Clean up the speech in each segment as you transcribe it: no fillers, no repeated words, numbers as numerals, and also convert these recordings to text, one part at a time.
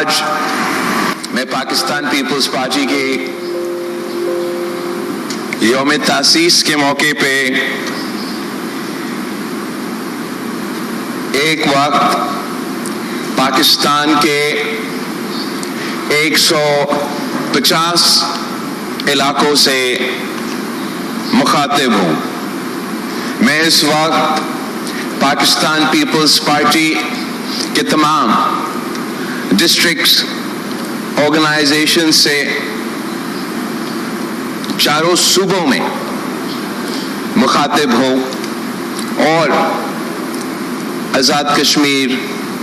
آج میں Pakistan Peoples party کے یوم تاسیس کے موقع پہ ایک وقت پاکستان کے 150 علاقوں سے مخاطب ہوں. میں اس وقت پاکستان پیپلز پارٹی کے تمام ڈسٹرکٹس آرگنائزیشن سے چاروں صوبوں میں مخاطب ہوں اور آزاد کشمیر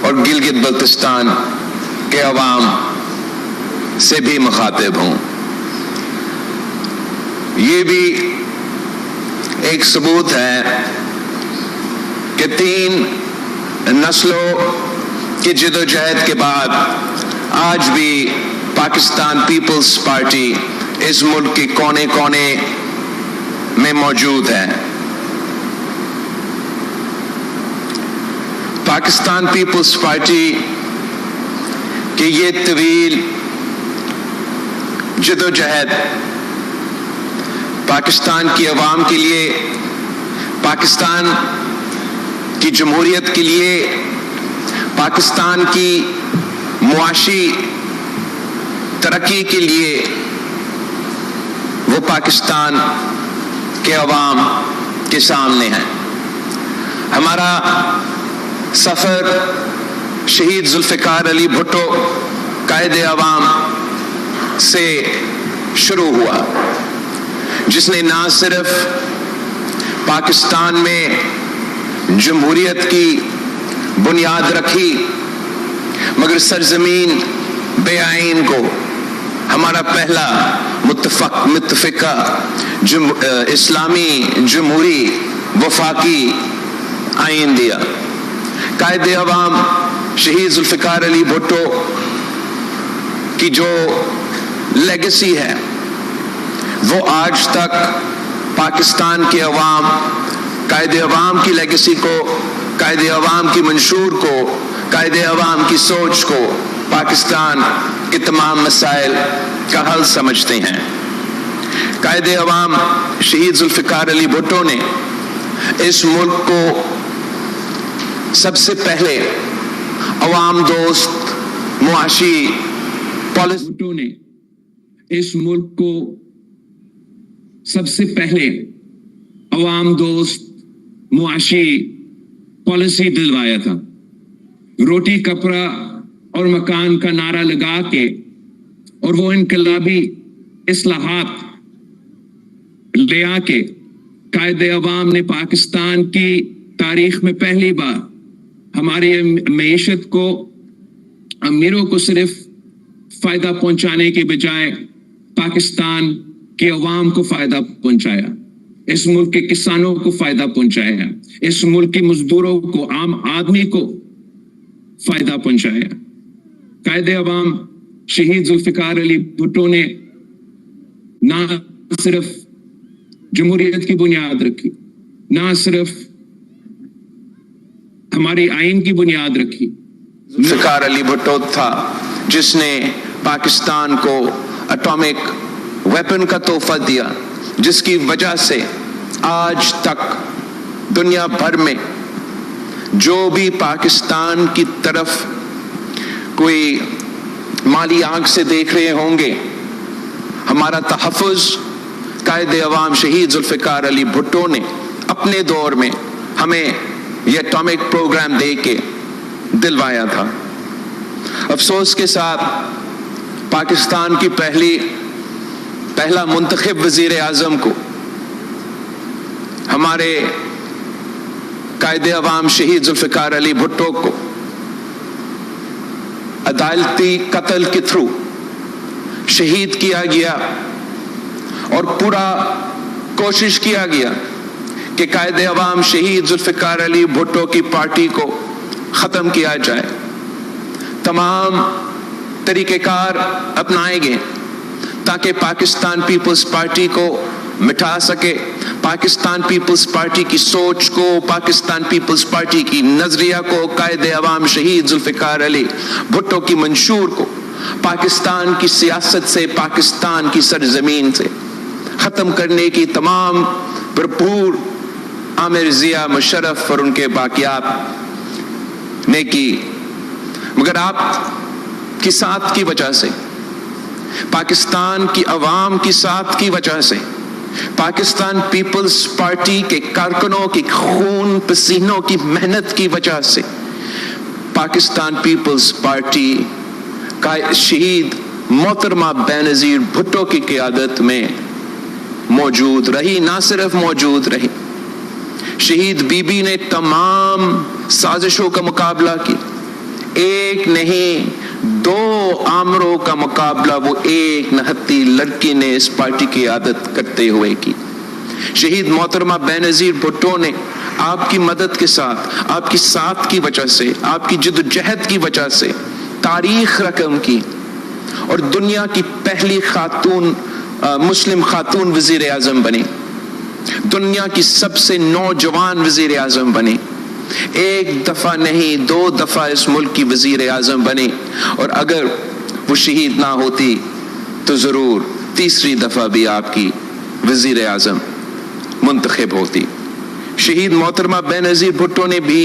اور گلگت بلتستان کے عوام سے بھی مخاطب ہوں. یہ بھی ایک ثبوت ہے کہ 3 نسلوں کی جدوجہد کے بعد آج بھی پاکستان پیپلز پارٹی اس ملک کے کونے کونے میں موجود ہے. پاکستان پیپلز پارٹی کی یہ طویل جدوجہد پاکستان کی عوام کے لیے، پاکستان کی جمہوریت کے لیے، پاکستان کی معاشی ترقی کے لیے، وہ پاکستان کے عوام کے سامنے ہے. ہمارا سفر شہید ذوالفقار علی بھٹو قائد عوام سے شروع ہوا، جس نے نہ صرف پاکستان میں جمہوریت کی بنیاد رکھی مگر سرزمین بے آئین کو ہمارا پہلا متفقہ اسلامی جمہوری وفاقی آئین دیا. قائد عوام شہید ذوالفقار علی بھٹو کی جو لیگیسی ہے وہ آج تک پاکستان کے عوام، قائد عوام کی لیگیسی کو، قائد عوام کی منشور کو، قائد عوام کی سوچ کو پاکستان کے تمام مسائل کا حل سمجھتے ہیں. قائد عوام شہید ذوالفقار علی بھٹو نے اس ملک کو سب سے پہلے عوام دوست معاشی پالیسی نے اس ملک کو سب سے پہلے عوام دوست معاشی پالیسی دلوایا تھا. روٹی کپڑا اور مکان کا نعرہ لگا کے اور وہ انقلابی اصلاحات لے آ کے قائد عوام نے پاکستان کی تاریخ میں پہلی بار ہماری معیشت کو، امیروں کو صرف فائدہ پہنچانے کے بجائے پاکستان کے عوام کو فائدہ پہنچایا، اس ملک کے کسانوں کو فائدہ پہنچایا، اس ملک کے مزدوروں کو، عام آدمی کو فائدہ پہنچایا. قائد عوام شہید ذوالفقار علی بھٹو نے نہ صرف جمہوریت کی بنیاد رکھی، نہ صرف ہماری آئین کی بنیاد رکھی. ذوالفقار علی بھٹو تھا جس نے پاکستان کو اٹامک ویپن کا تحفہ دیا، جس کی وجہ سے آج تک دنیا بھر میں جو بھی پاکستان کی طرف کوئی مالی آنکھ سے دیکھ رہے ہوں گے، ہمارا تحفظ قائد عوام شہید ذوالفقار علی بھٹو نے اپنے دور میں ہمیں یہ اٹامک پروگرام دے کے دلوایا تھا. افسوس کے ساتھ پاکستان کی پہلا منتخب وزیر اعظم کو ہمارے قائد عوام شہید ذوالفقار علی بھٹو کو عدالتی قتل کے تھرو شہید کیا گیا اور پورا کوشش کیا گیا کہ قائد عوام شہید ذوالفقار علی بھٹو کی پارٹی کو ختم کیا جائے. تمام طریقہ کار اپنائے گئے تاکہ پاکستان پیپلز پارٹی کو مٹا سکے، پاکستان پیپلز پارٹی کی سوچ کو، پاکستان پیپلز پارٹی کی نظریہ کو، قائد عوام شہید ذوالفقار علی بھٹو کی منشور کو پاکستان کی سیاست سے، پاکستان کی سرزمین سے ختم کرنے کی تمام بھرپور عامر ضیاء مشرف اور ان کے باقیات نے کی، مگر آپ کی ساتھ کی وجہ سے، پاکستان کی عوام کی ساتھ کی وجہ سے، پاکستان پیپلز پارٹی کے کارکنوں کی خون پسینوں کی محنت کی وجہ سے پاکستان پیپلز پارٹی کا شہید محترمہ بینظیر بھٹو کی قیادت میں موجود رہی، نہ صرف موجود رہی، شہید بی بی نے تمام سازشوں کا مقابلہ کی، ایک نہیں دو آمروں کا مقابلہ وہ ایک نہتی لڑکی نے اس پارٹی کی قیادت کرتے ہوئے کی۔ شہید محترمہ بینظیر بھٹو نے آپ کی مدد کے ساتھ، آپ کی ساتھ کی وجہ سے، آپ کی جد و جہد کی وجہ سے تاریخ رقم کی اور دنیا کی پہلی خاتون مسلم خاتون وزیر اعظم بنی، دنیا کی سب سے نوجوان وزیر اعظم بنی، ایک دفعہ نہیں دو دفعہ اس ملک کی وزیر اعظم بنی، اور اگر وہ شہید نہ ہوتی تو ضرور تیسری دفعہ بھی آپ کی وزیر اعظم منتخب ہوتی۔ شہید محترمہ بینظیر بھٹو نے بھی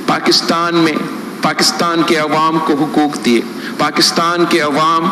پاکستان میں پاکستان کے عوام کو حقوق دیے، پاکستان کے عوام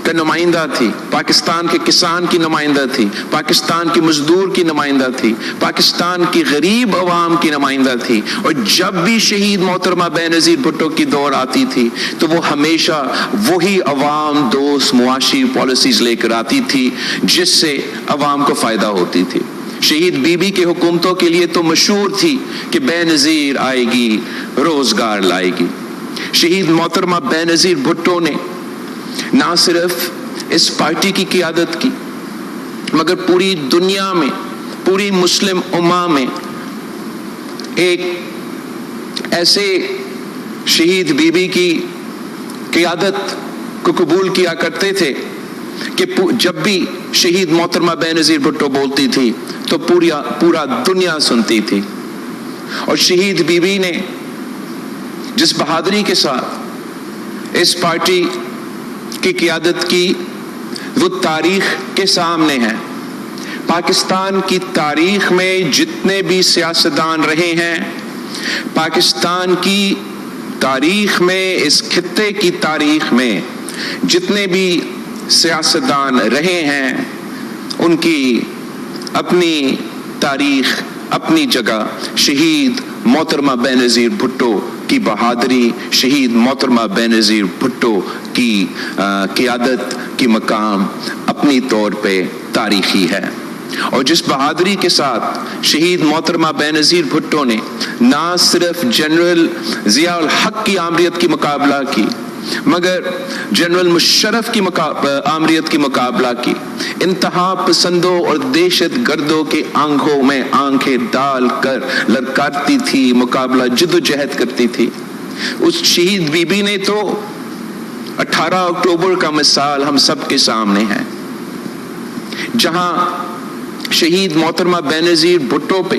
کا نمائندہ تھی، پاکستان کے کسان کی نمائندہ تھی، پاکستان کی مزدور کی نمائندہ تھی، پاکستان کی غریب عوام کی نمائندہ تھی، اور جب بھی شہید محترمہ بینظیر بھٹو کی دور آتی تھی تو وہ ہمیشہ وہی عوام دوست معاشی پالیسیز لے کر آتی تھی جس سے عوام کو فائدہ ہوتی تھی۔ شہید بی بی کے حکومتوں کے لیے تو مشہور تھی کہ بے نظیر آئے گی روزگار لائے گی۔ شہید محترمہ بینظیر بھٹو نے نہ صرف اس پارٹی کی قیادت کی مگر پوری دنیا میں، پوری مسلم امہ میں ایک ایسے شہید بی بی کی قیادت کو قبول کیا کرتے تھے کہ جب بھی شہید محترمہ بینظیر بھٹو بولتی تھی تو پورا دنیا سنتی تھی۔ اور شہید بی بی نے جس بہادری کے ساتھ اس پارٹی کی قیادت کی وہ تاریخ کے سامنے ہے۔ پاکستان کی تاریخ میں جتنے بھی سیاستدان رہے ہیں، پاکستان کی تاریخ میں، اس خطے کی تاریخ میں جتنے بھی سیاستدان رہے ہیں ان کی اپنی تاریخ، اپنی جگہ۔ شہید محترمہ بینظیر بھٹو کی بہادری، شہید محترمہ بینظیر بھٹو کی قیادت کی مقام اپنی طور پہ تاریخی ہے۔ اور جس بہادری کے ساتھ شہید محترمہ بینظیر بھٹو نے نہ صرف جنرل ضیاء الحق کی آمریت کی مقابلہ کی مگر جنرل مشرف کی آمریت کی مقابلہ کی، انتہا پسندوں اور دہشت گردوں کے آنکھوں میں آنکھیں ڈال کر للکارتی تھی، مقابلہ جد و جہد کرتی تھی۔ اس شہید بی بی نے تو 18 اکتوبر کا مثال ہم سب کے سامنے ہے، جہاں شہید محترمہ بینظیر بھٹو پہ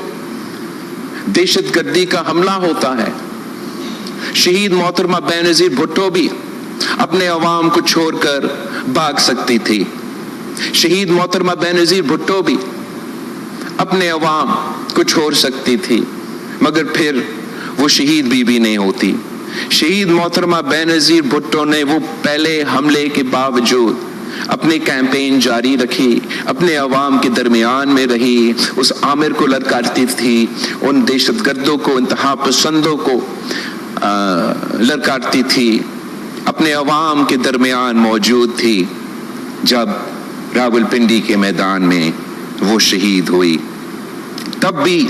دہشت گردی کا حملہ ہوتا ہے، شہید محترمہ بینظیر بھٹو بھی اپنے عوام کو چھوڑ کر بھاگ سکتی تھی، شہید محترمہ بینظیر بھٹو بھی اپنے عوام کو چھوڑ سکتی تھی، مگر پھر وہ شہید بی بی نہیں ہوتی۔ شہید محترمہ بینظیر بھٹو نے وہ پہلے حملے کے باوجود اپنی کیمپین جاری رکھی، اپنے عوام کے درمیان میں رہی، اس آمر کو للکارتی تھی، ان دہشت گردوں کو، انتہا پسندوں کو للکارتی تھی، اپنے عوام کے درمیان موجود تھی۔ جب راولپنڈی کے میدان میں وہ شہید ہوئی تب بھی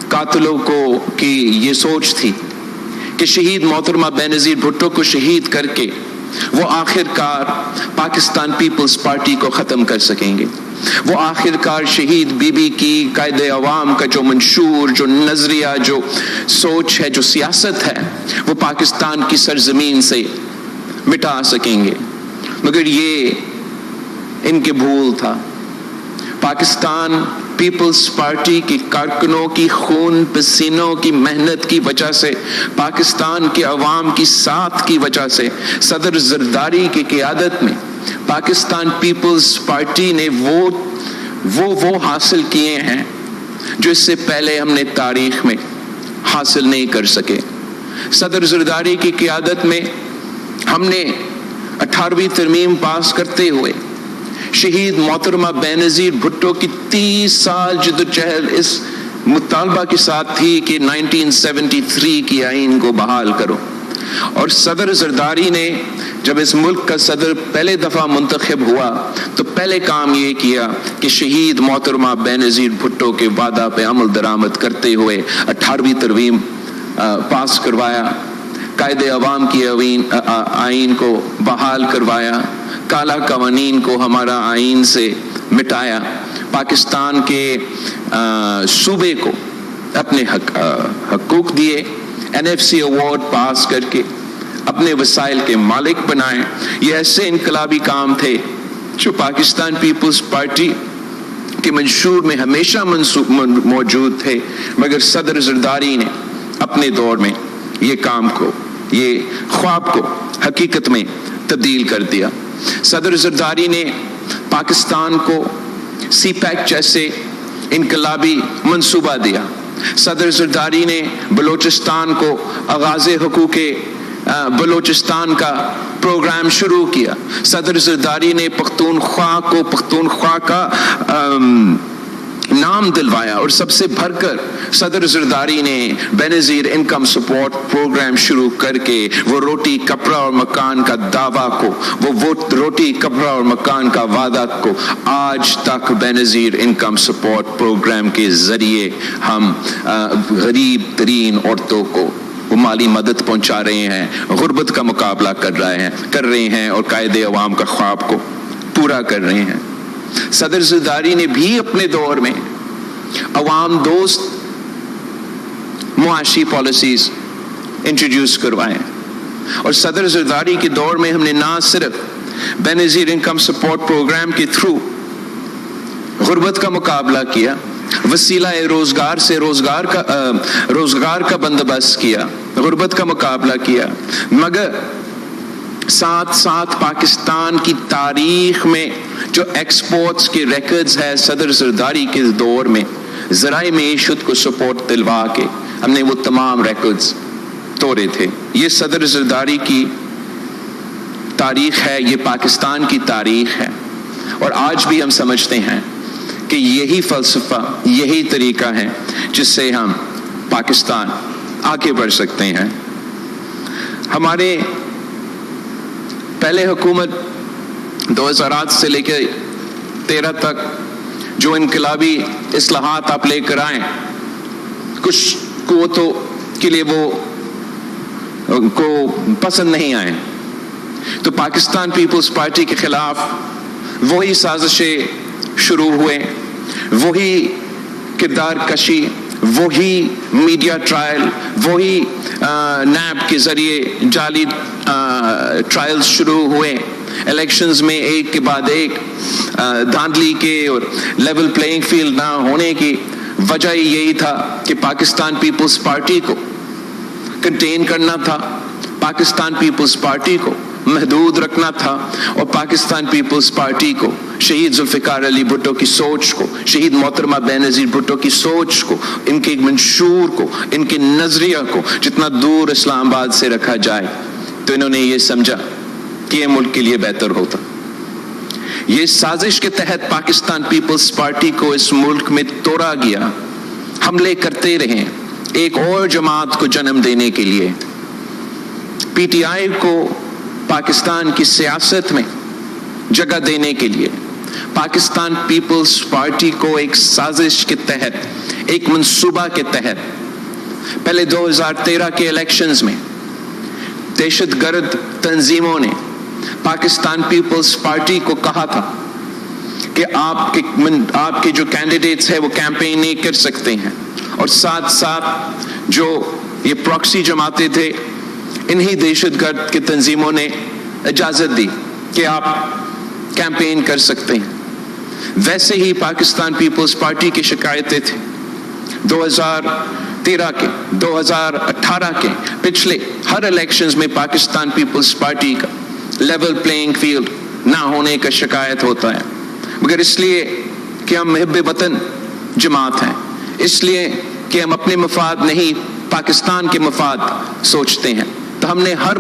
قاتلوں کو کی یہ سوچ تھی کہ شہید محترمہ بینظیر بھٹو کو شہید کر کے وہ آخرکار پاکستان پیپلز پارٹی کو ختم کر سکیں گے، وہ آخرکار شہید بی بی کی قائد عوام کا جو منشور، جو نظریہ، جو سوچ ہے، جو سیاست ہے، وہ پاکستان کی سرزمین سے مٹا سکیں گے۔ مگر یہ ان کے بھول تھا، پاکستان پیپلز پارٹی کی کارکنوں کی خون پسینوں کی محنت کی وجہ سے، پاکستان کے عوام کی ساتھ کی وجہ سے، صدر زرداری کی قیادت میں پاکستان پیپلز پارٹی نے وہ حاصل کیے ہیں جو اس سے پہلے ہم نے تاریخ میں حاصل نہیں کر سکے۔ صدر زرداری کی قیادت میں ہم نے 18ویں ترمیم پاس کرتے ہوئے شہید محترمہ بینظیر بھٹو کی 30 سال جدوجہد اس مطالبہ کے ساتھ تھی کہ 1973 کی آئین کو بحال کرو، اور صدر زرداری نے جب اس ملک کا صدر پہلے دفعہ منتخب ہوا تو پہلے کام یہ کیا کہ شہید محترمہ بینظیر بھٹو کے وعدہ پہ عمل درآمد کرتے ہوئے 18ویں ترمیم پاس کروایا، قائد عوام کی آئین کو بحال کروایا، کالا قوانین کو ہمارا آئین سے مٹایا، پاکستان کے صوبے کو اپنے حقوق دیے، NFC ایوارڈ پاس کر کے اپنے وسائل کے مالک بنائے۔ یہ ایسے انقلابی کام تھے جو پاکستان پیپلز پارٹی کے منشور میں ہمیشہ موجود تھے، مگر صدر زرداری نے اپنے دور میں یہ کام کو، یہ خواب کو حقیقت میں تبدیل کر دیا۔ صدر زرداری نے پاکستان کو سی پیک جیسے انقلابی منصوبہ دیا۔ صدر زرداری نے بلوچستان کو آغاز حقوق بلوچستان کا پروگرام شروع کیا۔ صدر زرداری نے پختونخوا کو پختونخوا کا نام دلوایا، اور سب سے بڑھ کر صدر زرداری نے بینظیر انکم سپورٹ پروگرام شروع کر کے وہ روٹی کپڑا اور مکان کا دعویٰ کو، وہ روٹی کپڑا اور مکان کا وعدہ کو آج تک بینظیر انکم سپورٹ پروگرام کے ذریعے ہم غریب ترین عورتوں کو وہ مالی مدد پہنچا رہے ہیں، غربت کا مقابلہ کر رہے ہیں اور قائد عوام کا خواب کو پورا کر رہے ہیں۔ صدر زرداری نے بھی اپنے دور میں عوام دوست معاشی پالیسیز انٹروڈیوس کروائے، اور صدر زرداری کے دور میں ہم نے نہ صرف بینظیر انکم سپورٹ پروگرام کے تھرو غربت کا مقابلہ کیا، وسیلہ روزگار سے روزگار کا بندوبست کیا، غربت کا مقابلہ کیا، مگر ساتھ ساتھ پاکستان کی تاریخ میں جو ایکسپورٹس کے ریکارڈز ہے صدر زرداری کے دور میں ذرائع معیشت کو سپورٹ دلوا کے ہم نے وہ تمام ریکارڈز توڑے تھے۔ یہ صدر زرداری کی تاریخ ہے، یہ پاکستان کی تاریخ ہے، اور آج بھی ہم سمجھتے ہیں کہ یہی فلسفہ، یہی طریقہ ہے جس سے ہم پاکستان آگے بڑھ سکتے ہیں۔ ہمارے پہلے حکومت 2008 سے لے کے 13 تک جو انقلابی اصلاحات آپ لے کر آئیں، کچھ قوتوں کے لیے وہ کو پسند نہیں آئے، تو پاکستان پیپلز پارٹی کے خلاف وہی سازشیں شروع ہوئے، وہی کردار کشی، وہی میڈیا ٹرائل، وہی نیب کے ذریعے جعلی ٹرائلز شروع ہوئے، الیکشنز میں ایک کے بعد ایک دھاندلی کے اور لیول پلینگ فیلڈ نہ ہونے کی وجہ یہی تھا کہ پاکستان پیپلز پارٹی کو کنٹین کرنا تھا، پاکستان پیپلز پارٹی کو محدود رکھنا تھا، اور پاکستان پیپلز پارٹی کو شہید ذوالفقار علی بھٹو کی سوچ کو، شہید محترمہ بینظیر بھٹو کی سوچ کو، ان کے منشور کو، ان کے نظریہ کو جتنا دور اسلام آباد سے رکھا جائے، تو انہوں نے یہ سمجھا کہ یہ ملک کے لیے بہتر ہوتا۔ یہ سازش کے تحت پاکستان پیپلز پارٹی کو اس ملک میں توڑا گیا، حملے کرتے رہے ایک اور جماعت کو جنم دینے کے لیے، پی ٹی آئی کو پاکستان کی سیاست میں جگہ دینے کے لیے، پاکستان پیپلز پارٹی کو ایک سازش کے تحت، ایک منصوبہ کے تحت پہلے 2013 کے الیکشنز میں دہشت گرد تنظیموں نے پاکستان پیپلز پارٹی کو کہا تھا کہ آپ کے جو کینڈیڈیٹس ہیں وہ کیمپین نہیں کر سکتے ہیں، اور ساتھ ساتھ جو یہ پراکسی جماعتیں تھے انہی دہشت گرد کے تنظیموں نے اجازت دی کہ آپ کیمپین کر سکتے ہیں۔ ویسے ہی پاکستان پیپلز پارٹی کی شکایتیں تھیں 2013 کے 2018 کے پچھلے ہر الیکشنز میں پاکستان پیپلز پارٹی کا لیول پلینگ فیلڈ نہ ہونے کا شکایت ہوتا ہے، مگر اس لیے کہ ہم محب وطن جماعت ہیں، اس لیے کہ ہم اپنے مفاد نہیں پاکستان کے مفاد سوچتے ہیں، تو ہم نے ہر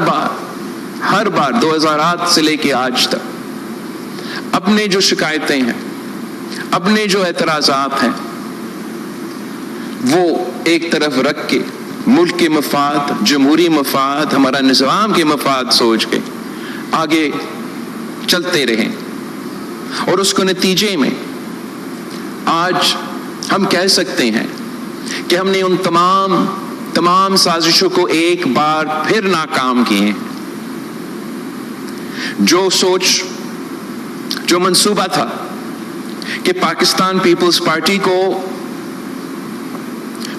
بار 2008 سے لے کے آج تک اپنے جو شکایتیں ہیں، اپنے جو اعتراضات ہیں، وہ ایک طرف رکھ کے ملک کے مفاد، جمہوری مفاد، ہمارا نظام کے مفاد سوچ کے آگے چلتے رہیں، اور اس کو نتیجے میں آج ہم کہہ سکتے ہیں کہ ہم نے ان تمام سازشوں کو ایک بار پھر ناکام کیے ہیں۔ جو سوچ، جو منصوبہ تھا کہ پاکستان پیپلز پارٹی کو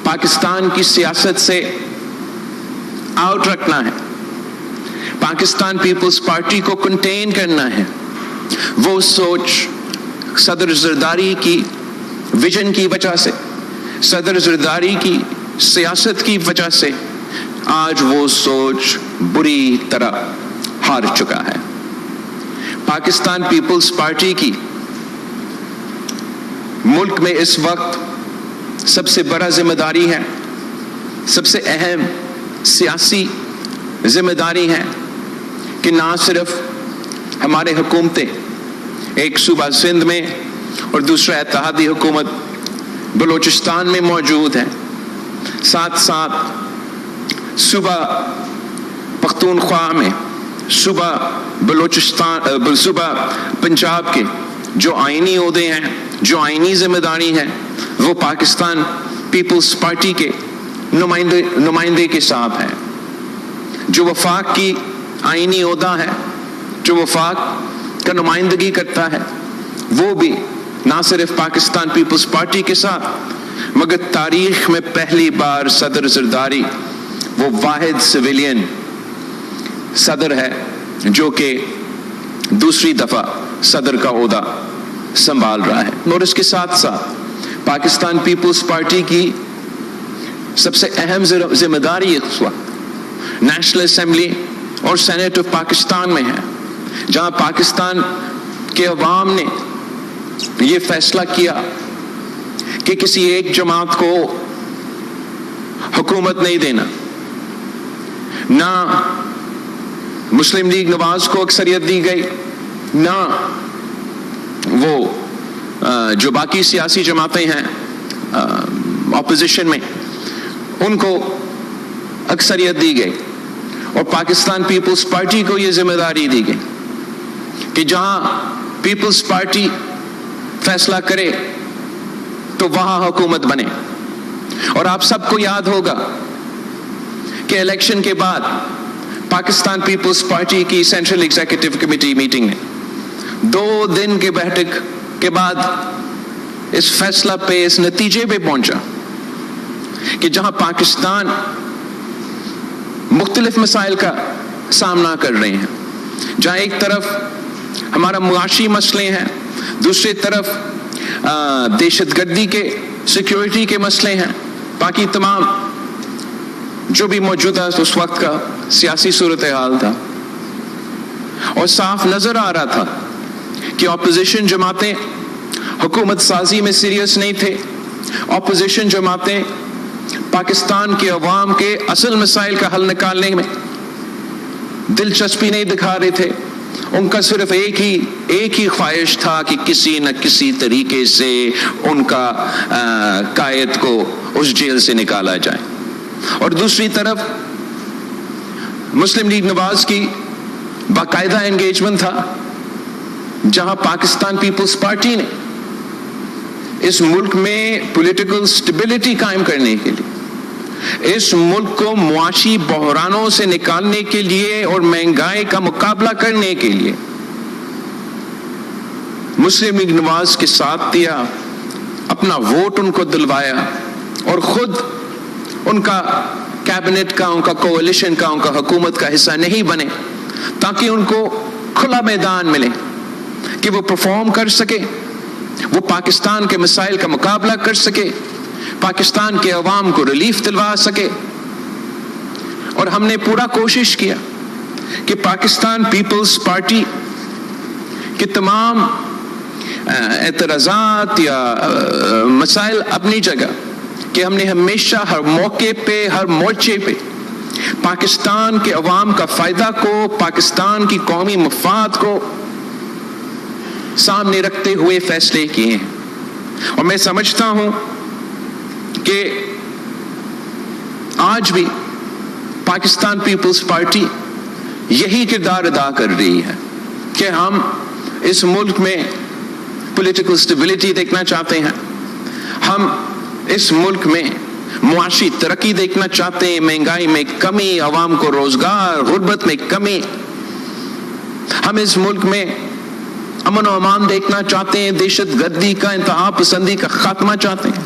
پاکستان کی سیاست سے آؤٹ رکھنا ہے، پاکستان پیپلز پارٹی کو کنٹین کرنا ہے، وہ سوچ صدر زرداری کی ویژن کی وجہ سے، صدر زرداری کی سیاست کی وجہ سے آج وہ سوچ بری طرح ہار چکا ہے۔ پاکستان پیپلز پارٹی کی ملک میں اس وقت سب سے بڑا ذمہ داری ہے، سب سے اہم سیاسی ذمہ داری ہے کہ نہ صرف ہمارے حکومتیں، ایک صوبہ سندھ میں اور دوسرا اتحادی حکومت بلوچستان میں موجود ہیں، ساتھ ساتھ صوبہ پختونخوا میں، صوبہ بلوچستان، صوبہ پنجاب کے جو آئینی عہدے ہیں، جو آئینی ذمہ داری ہیں، وہ پاکستان پیپلز پارٹی کے نمائندے کے ساتھ ہیں۔ جو وفاق کی آئینی عہدہ ہے، جو وفاق کا نمائندگی کرتا ہے، وہ بھی نہ صرف پاکستان پیپلز پارٹی کے ساتھ، مگر تاریخ میں پہلی بار صدر زرداری وہ واحد سویلین صدر ہے جو کہ دوسری دفعہ صدر کا عہدہ سنبھال رہا ہے۔ اور اس کے ساتھ ساتھ پاکستان پیپلز پارٹی کی سب سے اہم ذمہ داری اس وقت نیشنل اسمبلی اور سینٹ آف پاکستان میں ہے، جہاں پاکستان کے عوام نے یہ فیصلہ کیا کہ کسی ایک جماعت کو حکومت نہیں دینا، نہ مسلم لیگ نواز کو اکثریت دی گئی، نہ وہ جو باقی سیاسی جماعتیں ہیں اپوزیشن میں ان کو اکثریت دی گئی، اور پاکستان پیپلز پارٹی کو یہ ذمہ داری دی گئی کہ جہاں پیپلز پارٹی فیصلہ کرے تو وہاں حکومت بنے۔ اور آپ سب کو یاد ہوگا کہ الیکشن کے بعد پاکستان پیپلز پارٹی کی سینٹرل ایگزیکٹو کمیٹی میٹنگ نے 2 دن کے بیٹھک کے بعد اس فیصلہ پہ، اس نتیجے پہ پہنچا کہ جہاں پاکستان مختلف مسائل کا سامنا کر رہے ہیں، جہاں ایک طرف ہمارا معاشی مسئلے ہیں، دوسری طرف دہشت گردی کے سیکیورٹی کے مسئلے ہیں، باقی تمام جو بھی موجودہ اس وقت کا سیاسی صورتحال تھا، اور صاف نظر آ رہا تھا کہ اپوزیشن جماعتیں حکومت سازی میں سیریس نہیں تھے، اپوزیشن جماعتیں پاکستان کے عوام کے اصل مسائل کا حل نکالنے میں دلچسپی نہیں دکھا رہے تھے۔ ان کا صرف ایک ہی خواہش تھا کہ کسی نہ کسی طریقے سے ان کا قائد کو اس جیل سے نکالا جائے، اور دوسری طرف مسلم لیگ نواز کی باقاعدہ انگیجمنٹ تھا، جہاں پاکستان پیپلز پارٹی نے اس ملک میں پولیٹیکل سٹیبلٹی قائم کرنے کے لیے، اس ملک کو معاشی بحرانوں سے نکالنے کے لیے اور مہنگائی کا مقابلہ کرنے کے لیے مسلم لیگ نواز کے ساتھ دیا، اپنا ووٹ ان کو دلوایا، اور خود ان کا کیبنٹ کا، ان کا کوalition کا، ان کا حکومت کا حصہ نہیں بنے، تاکہ ان کو کھلا میدان ملے کہ وہ پرفارم کر سکے، وہ پاکستان کے مسائل کا مقابلہ کر سکے، پاکستان کے عوام کو ریلیف دلوا سکے. اور ہم نے پورا کوشش کیا کہ پاکستان پیپلز پارٹی کے تمام اعتراضات یا مسائل اپنی جگہ، کہ ہم نے ہمیشہ ہر موقع پہ، ہر مورچے پہ پاکستان کے عوام کا فائدہ کو، پاکستان کی قومی مفاد کو سامنے رکھتے ہوئے فیصلے کیے ہیں. اور میں سمجھتا ہوں کہ آج بھی پاکستان پیپلز پارٹی یہی کردار ادا کر رہی ہے کہ ہم اس ملک میں پولیٹیکل سٹیبلٹی دیکھنا چاہتے ہیں، ہم اس ملک میں معاشی ترقی دیکھنا چاہتے ہیں، مہنگائی میں کمی، عوام کو روزگار، غربت میں کمی. ہم اس ملک میں امن و امان دیکھنا چاہتے ہیں، دہشت گردی کا، انتہا پسندی کا خاتمہ چاہتے ہیں.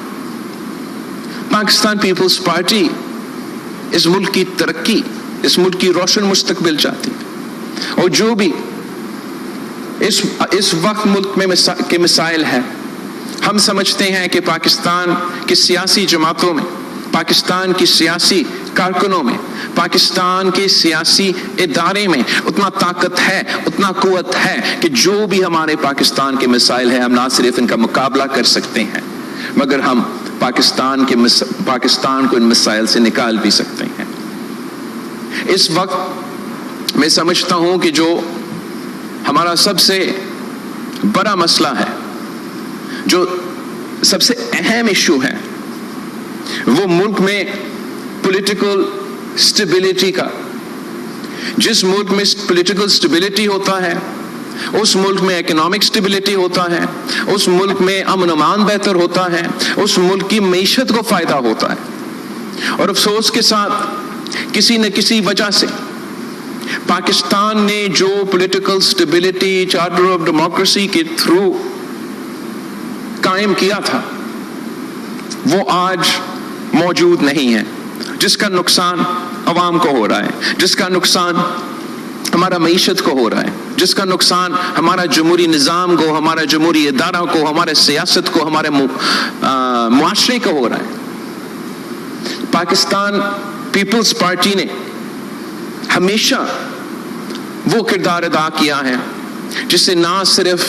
پاکستان پیپلز پارٹی اس ملک کی ترقی، اس ملک کی روشن مستقبل چاہتی ہے. اور جو بھی اس وقت ملک میں کے مسائل ہیں، ہم سمجھتے ہیں کہ پاکستان کی سیاسی جماعتوں میں، پاکستان کی سیاسی کارکنوں میں، پاکستان کے سیاسی ادارے میں اتنا طاقت ہے، اتنا قوت ہے کہ جو بھی ہمارے پاکستان کے مسائل ہیں، ہم نہ صرف ان کا مقابلہ کر سکتے ہیں، مگر ہم پاکستان کو ان مسائل سے نکال بھی سکتے ہیں. اس وقت میں سمجھتا ہوں کہ جو ہمارا سب سے بڑا مسئلہ ہے، جو سب سے اہم ایشو ہے، وہ ملک میں پولیٹیکل سٹیبلٹی کا. جس ملک میں پولیٹیکل سٹیبلٹی ہوتا ہے، اس ملک میں اکنامک سٹیبلٹی ہوتا ہے، اس ملک میں امن و امان بہتر ہوتا ہے، اس ملک کی معیشت کو فائدہ ہوتا ہے. اور افسوس کے ساتھ کسی نہ کسی وجہ سے پاکستان نے جو political stability charter of democracy کے تھرو قائم کیا تھا، وہ آج موجود نہیں ہے، جس کا نقصان عوام کو ہو رہا ہے، جس کا نقصان ہمارا معیشت کو ہو رہا ہے، جس کا نقصان ہمارا جمہوری نظام کو، ہمارا جمہوری ادارہ کو، ہمارے سیاست کو، ہمارے معاشرے کو ہو رہا ہے. پاکستان پیپلز پارٹی نے ہمیشہ وہ کردار ادا کیا ہے جس سے نہ صرف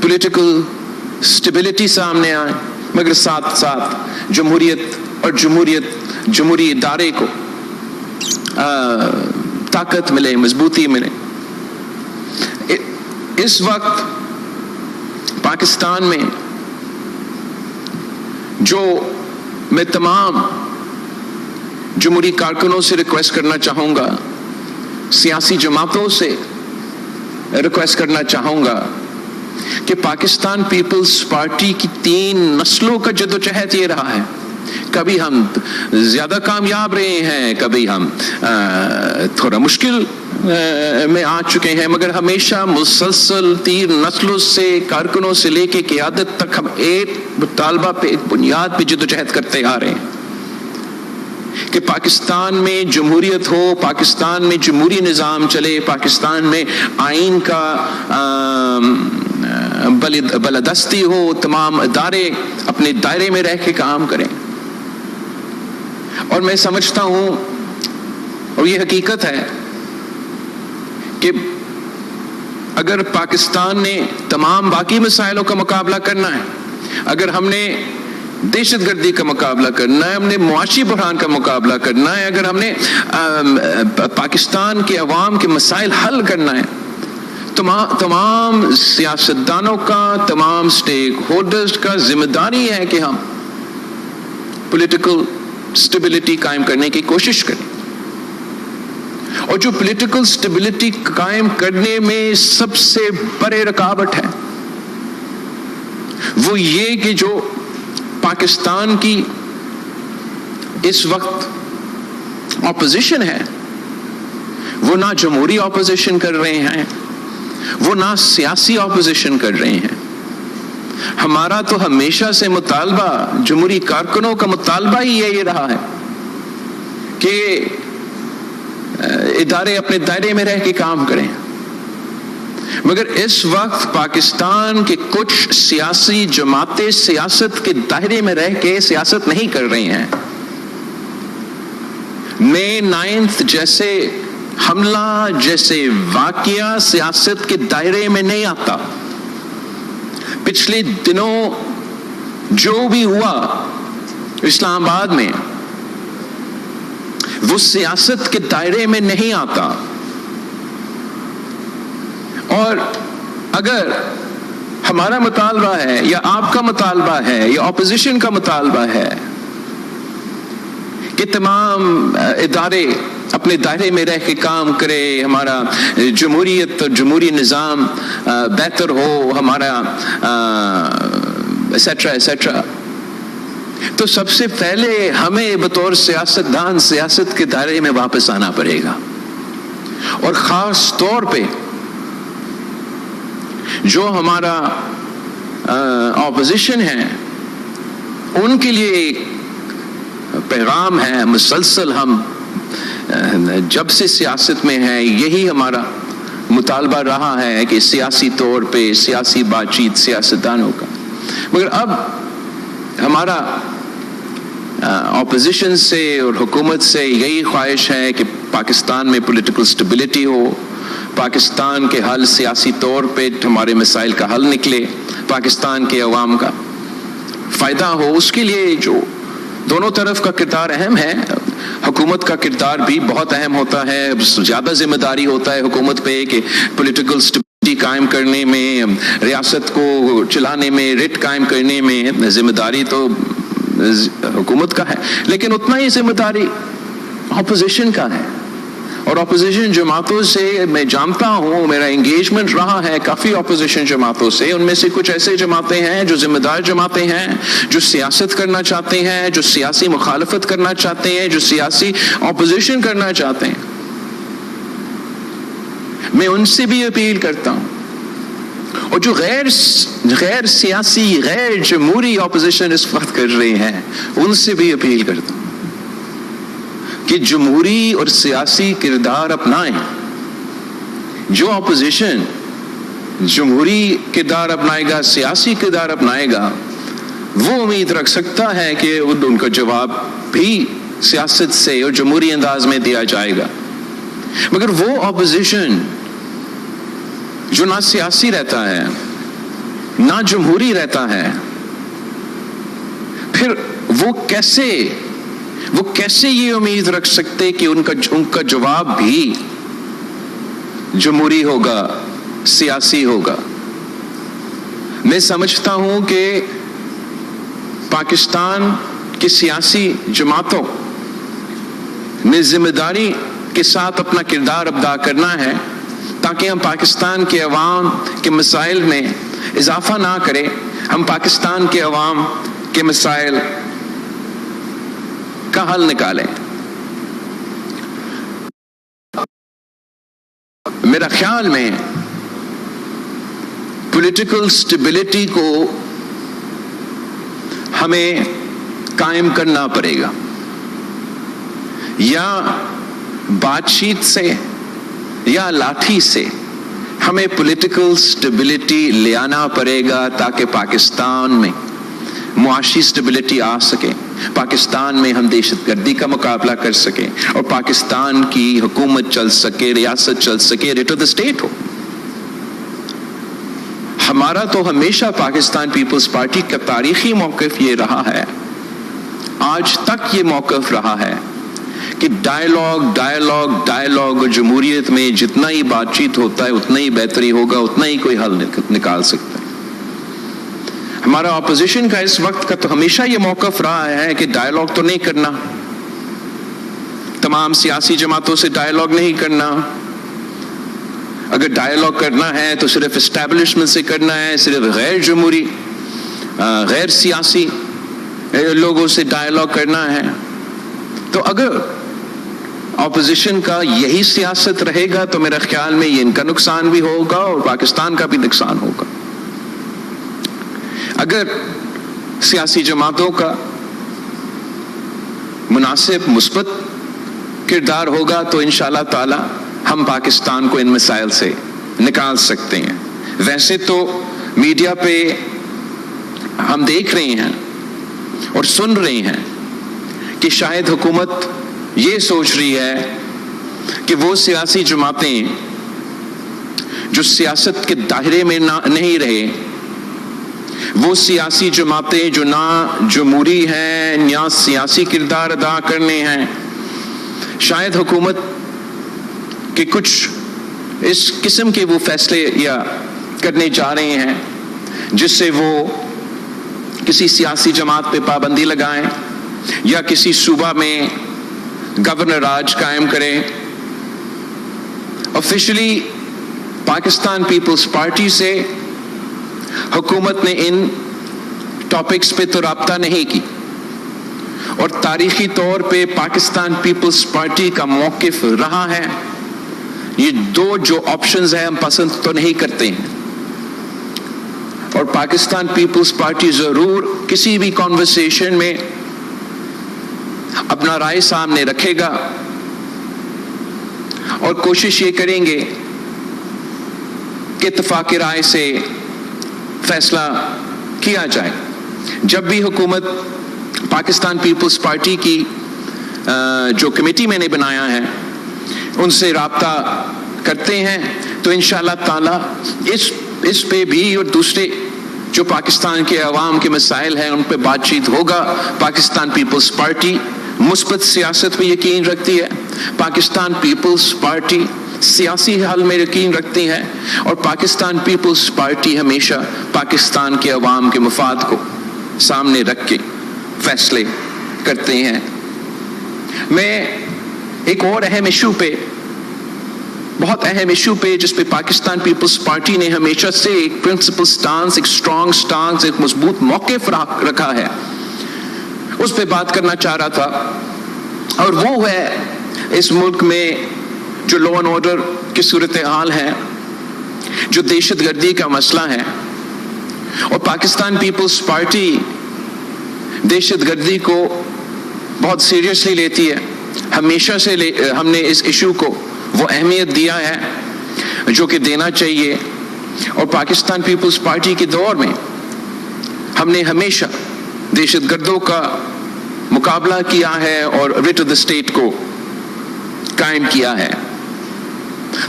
پولیٹیکل سٹیبلٹی سامنے آئے، مگر ساتھ ساتھ جمہوریت اور جمہوری ادارے کو طاقت ملے، مضبوطی ملے. اس وقت پاکستان میں جو میں تمام جمہوری کارکنوں سے ریکویسٹ کرنا چاہوں گا، سیاسی جماعتوں سے ریکویسٹ کرنا چاہوں گا کہ پاکستان پیپلز پارٹی کی 3 نسلوں کا جدوجہد یہ رہا ہے. کبھی ہم زیادہ کامیاب رہے ہیں، کبھی ہم تھوڑا مشکل میں آ چکے ہیں، مگر ہمیشہ مسلسل 3 نسلوں سے، کارکنوں سے لے کے قیادت تک، ہم ایک مطالبہ پہ، ایک بنیاد پہ جدوجہد کرتے آ رہے ہیں کہ پاکستان میں جمہوریت ہو، پاکستان میں جمہوری نظام چلے، پاکستان میں آئین کا بالادستی ہو، تمام ادارے اپنے دائرے میں رہ کے کام کریں. اور میں سمجھتا ہوں، اور یہ حقیقت ہے، کہ اگر پاکستان نے تمام باقی مسائلوں کا مقابلہ کرنا ہے، اگر ہم نے دہشت گردی کا مقابلہ کرنا ہے، ہم نے معاشی بحران کا مقابلہ کرنا ہے، اگر ہم نے پاکستان کے عوام کے مسائل حل کرنا ہے، تمام سیاستدانوں کا، تمام سٹیک ہولڈرز کا ذمہ داری ہے کہ ہم پولیٹیکل سٹیبلٹی قائم کرنے کی کوشش کریں. اور جو پولیٹیکل سٹیبلٹی قائم کرنے میں سب سے بڑے رکاوٹ ہے، وہ یہ کہ جو پاکستان کی اس وقت اپوزیشن ہے، وہ نہ جمہوری اپوزیشن کر رہے ہیں، وہ نہ سیاسی اپوزیشن کر رہے ہیں. ہمارا تو ہمیشہ سے مطالبہ، جمہوری کارکنوں کا مطالبہ ہی یہی رہا ہے کہ ادارے اپنے دائرے میں رہ کے کام کریں. مگر اس وقت پاکستان کے کچھ سیاسی جماعتیں سیاست کے دائرے میں رہ کے سیاست نہیں کر رہی ہیں. مئی 9 جیسے حملہ جیسے واقعہ سیاست کے دائرے میں نہیں آتا. پچھلے دنوں جو بھی ہوا اسلام آباد میں وہ سیاست کے دائرے میں نہیں آتا. اور اگر ہمارا مطالبہ ہے یا آپ کا مطالبہ ہے یا اپوزیشن کا مطالبہ ہے کہ تمام ادارے اپنے دائرے میں رہ کے کام کرے، ہمارا جمہوریت اور جمہوری نظام بہتر ہو، ہمارا ایسیٹرا ایسیٹرا، تو سب سے پہلے ہمیں بطور سیاستدان سیاست کے دائرے میں واپس آنا پڑے گا. اور خاص طور پہ جو ہمارا اپوزیشن ہے ان کے لیے ایک پیغام ہے مسلسل، ہم جب سے سیاست میں ہیں یہی ہمارا مطالبہ رہا ہے کہ سیاسی طور پہ سیاسی بات چیت سیاستدانوں کا. مگر اب ہمارا اپوزیشن سے اور حکومت سے یہی خواہش ہے کہ پاکستان میں پولیٹیکل سٹیبلٹی ہو، پاکستان کے حل سیاسی طور پہ ہمارے مسائل کا حل نکلے، پاکستان کے عوام کا فائدہ ہو. اس کے لیے جو دونوں طرف کا کردار اہم ہے، حکومت کا کردار بھی بہت اہم ہوتا ہے، زیادہ ذمہ داری ہوتا ہے حکومت پہ کہ پولیٹیکل سٹیبلٹی قائم کرنے میں، ریاست کو چلانے میں، ریٹ قائم کرنے میں ذمہ داری تو حکومت کا ہے، لیکن اتنا ہی ذمہ داری اپوزیشن کا ہے. اور اپوزیشن جماعتوں سے میں جانتا ہوں، میرا انگیجمنٹ رہا ہے کافی اپوزیشن جماعتوں سے. ان میں سے کچھ ایسے جماعتیں ہیں جو ذمہ دار جماعتیں ہیں، جو سیاست کرنا چاہتے ہیں، جو سیاسی مخالفت کرنا چاہتے ہیں، جو سیاسی اپوزیشن کرنا چاہتے ہیں. میں ان سے بھی اپیل کرتا ہوں، اور جو غیر سیاسی غیر جمہوری اپوزیشن اس وقت کر رہے ہیں ان سے بھی اپیل کرتا ہوں کہ جمہوری اور سیاسی کردار اپنائیں. جو اپوزیشن جمہوری کردار اپنائے گا، سیاسی کردار اپنائے گا، وہ امید رکھ سکتا ہے کہ ان کا جواب بھی سیاست سے اور جمہوری انداز میں دیا جائے گا. مگر وہ اپوزیشن جو نہ سیاسی رہتا ہے نہ جمہوری رہتا ہے، پھر وہ کیسے یہ امید رکھ سکتے کہ ان کا جواب بھی جمہوری ہوگا، سیاسی ہوگا. میں سمجھتا ہوں کہ پاکستان کی سیاسی جماعتوں نے ذمہ داری کے ساتھ اپنا کردار ادا کرنا ہے تاکہ ہم پاکستان کے عوام کے مسائل میں اضافہ نہ کریں، ہم پاکستان کے عوام کے مسائل کا حل نکالیں. میرا خیال میں پولیٹیکل سٹیبلٹی کو ہمیں قائم کرنا پڑے گا، یا بات چیت سے یا لاٹھی سے ہمیں پولیٹیکل سٹیبلٹی لے آنا پڑے گا تاکہ پاکستان میں معاشی سٹیبلٹی آ سکے، پاکستان میں ہم دہشت گردی کا مقابلہ کر سکیں اور پاکستان کی حکومت چل سکے، ریاست چل سکے، ریٹ آف دا اسٹیٹ ہو. ہمارا تو ہمیشہ پاکستان پیپلز پارٹی کا تاریخی موقف یہ رہا ہے، آج تک یہ موقف رہا ہے کہ ڈائیلاگ اور جمہوریت میں جتنا ہی بات چیت ہوتا ہے اتنا ہی بہتری ہوگا، اتنا ہی کوئی حل نکال سکتا ہے. ہمارا اپوزیشن کا اس وقت کا تو ہمیشہ یہ موقف رہا ہے کہ ڈائیلاگ تو نہیں کرنا، تمام سیاسی جماعتوں سے ڈائیلاگ نہیں کرنا. اگر ڈائیلاگ کرنا ہے تو صرف اسٹیبلشمنٹ سے کرنا ہے، صرف غیر جمہوری غیر سیاسی لوگوں سے ڈائیلاگ کرنا ہے. تو اگر اپوزیشن کا یہی سیاست رہے گا تو میرا خیال میں یہ ان کا نقصان بھی ہوگا اور پاکستان کا بھی نقصان ہوگا. اگر سیاسی جماعتوں کا مناسب مثبت کردار ہوگا تو انشاءاللہ تعالی ہم پاکستان کو ان مسائل سے نکال سکتے ہیں. ویسے تو میڈیا پہ ہم دیکھ رہے ہیں اور سن رہے ہیں کہ شاید حکومت یہ سوچ رہی ہے کہ وہ سیاسی جماعتیں جو سیاست کے دائرے میں نہیں رہے، وہ سیاسی جماعتیں جو نہ جمہوری ہیں نہ سیاسی کردار ادا کرنے ہیں، شاید حکومت کے کچھ اس قسم کے وہ فیصلے یا کرنے جا رہے ہیں جس سے وہ کسی سیاسی جماعت پہ پابندی لگائیں یا کسی صوبہ میں گورنر راج قائم کریں. آفیشلی پاکستان پیپلز پارٹی سے حکومت نے ان ٹاپکس پہ تو رابطہ نہیں کی، اور تاریخی طور پہ پاکستان پیپلز پارٹی کا موقف رہا ہے یہ دو جو آپشنز ہیں ہم پسند تو نہیں کرتے ہیں، اور پاکستان پیپلز پارٹی ضرور کسی بھی کانورسیشن میں اپنا رائے سامنے رکھے گا اور کوشش یہ کریں گے کہ اتفاق رائے سے فیصلہ کیا جائے. جب بھی حکومت پاکستان پیپلز پارٹی کی جو کمیٹی میں نے بنایا ہے ان سے رابطہ کرتے ہیں تو انشاءاللہ تعالی اس پہ بھی اور دوسرے جو پاکستان کے عوام کے مسائل ہیں ان پہ بات چیت ہوگا. پاکستان پیپلز پارٹی مثبت سیاست پہ یقین رکھتی ہے، پاکستان پیپلز پارٹی سیاسی حل میں یقین رکھتی ہے، اور پاکستان پیپلز پارٹی ہمیشہ پاکستان کے عوام کے مفاد کو سامنے رکھ کے فیصلے کرتے ہیں. میں ایک اور اہم ایشو پہ، بہت اہم ایشو پہ جس پہ پاکستان پیپلز پارٹی نے ہمیشہ سے ایک پرنسپل سٹانس، ایک اسٹرانگ سٹانس، ایک مضبوط موقف رکھا ہے، اس پہ بات کرنا چاہ رہا تھا، اور وہ ہے اس ملک میں جو لا اینڈ آرڈر کی صورتحال ہے، جو دہشت گردی کا مسئلہ ہے. اور پاکستان پیپلز پارٹی دہشت گردی کو بہت سیریسلی لیتی ہے. ہمیشہ سے ہم نے اس ایشو کو وہ اہمیت دیا ہے جو کہ دینا چاہیے، اور پاکستان پیپلز پارٹی کے دور میں ہم نے ہمیشہ دہشت گردوں کا مقابلہ کیا ہے اور ریٹ آف دا اسٹیٹ کو قائم کیا ہے.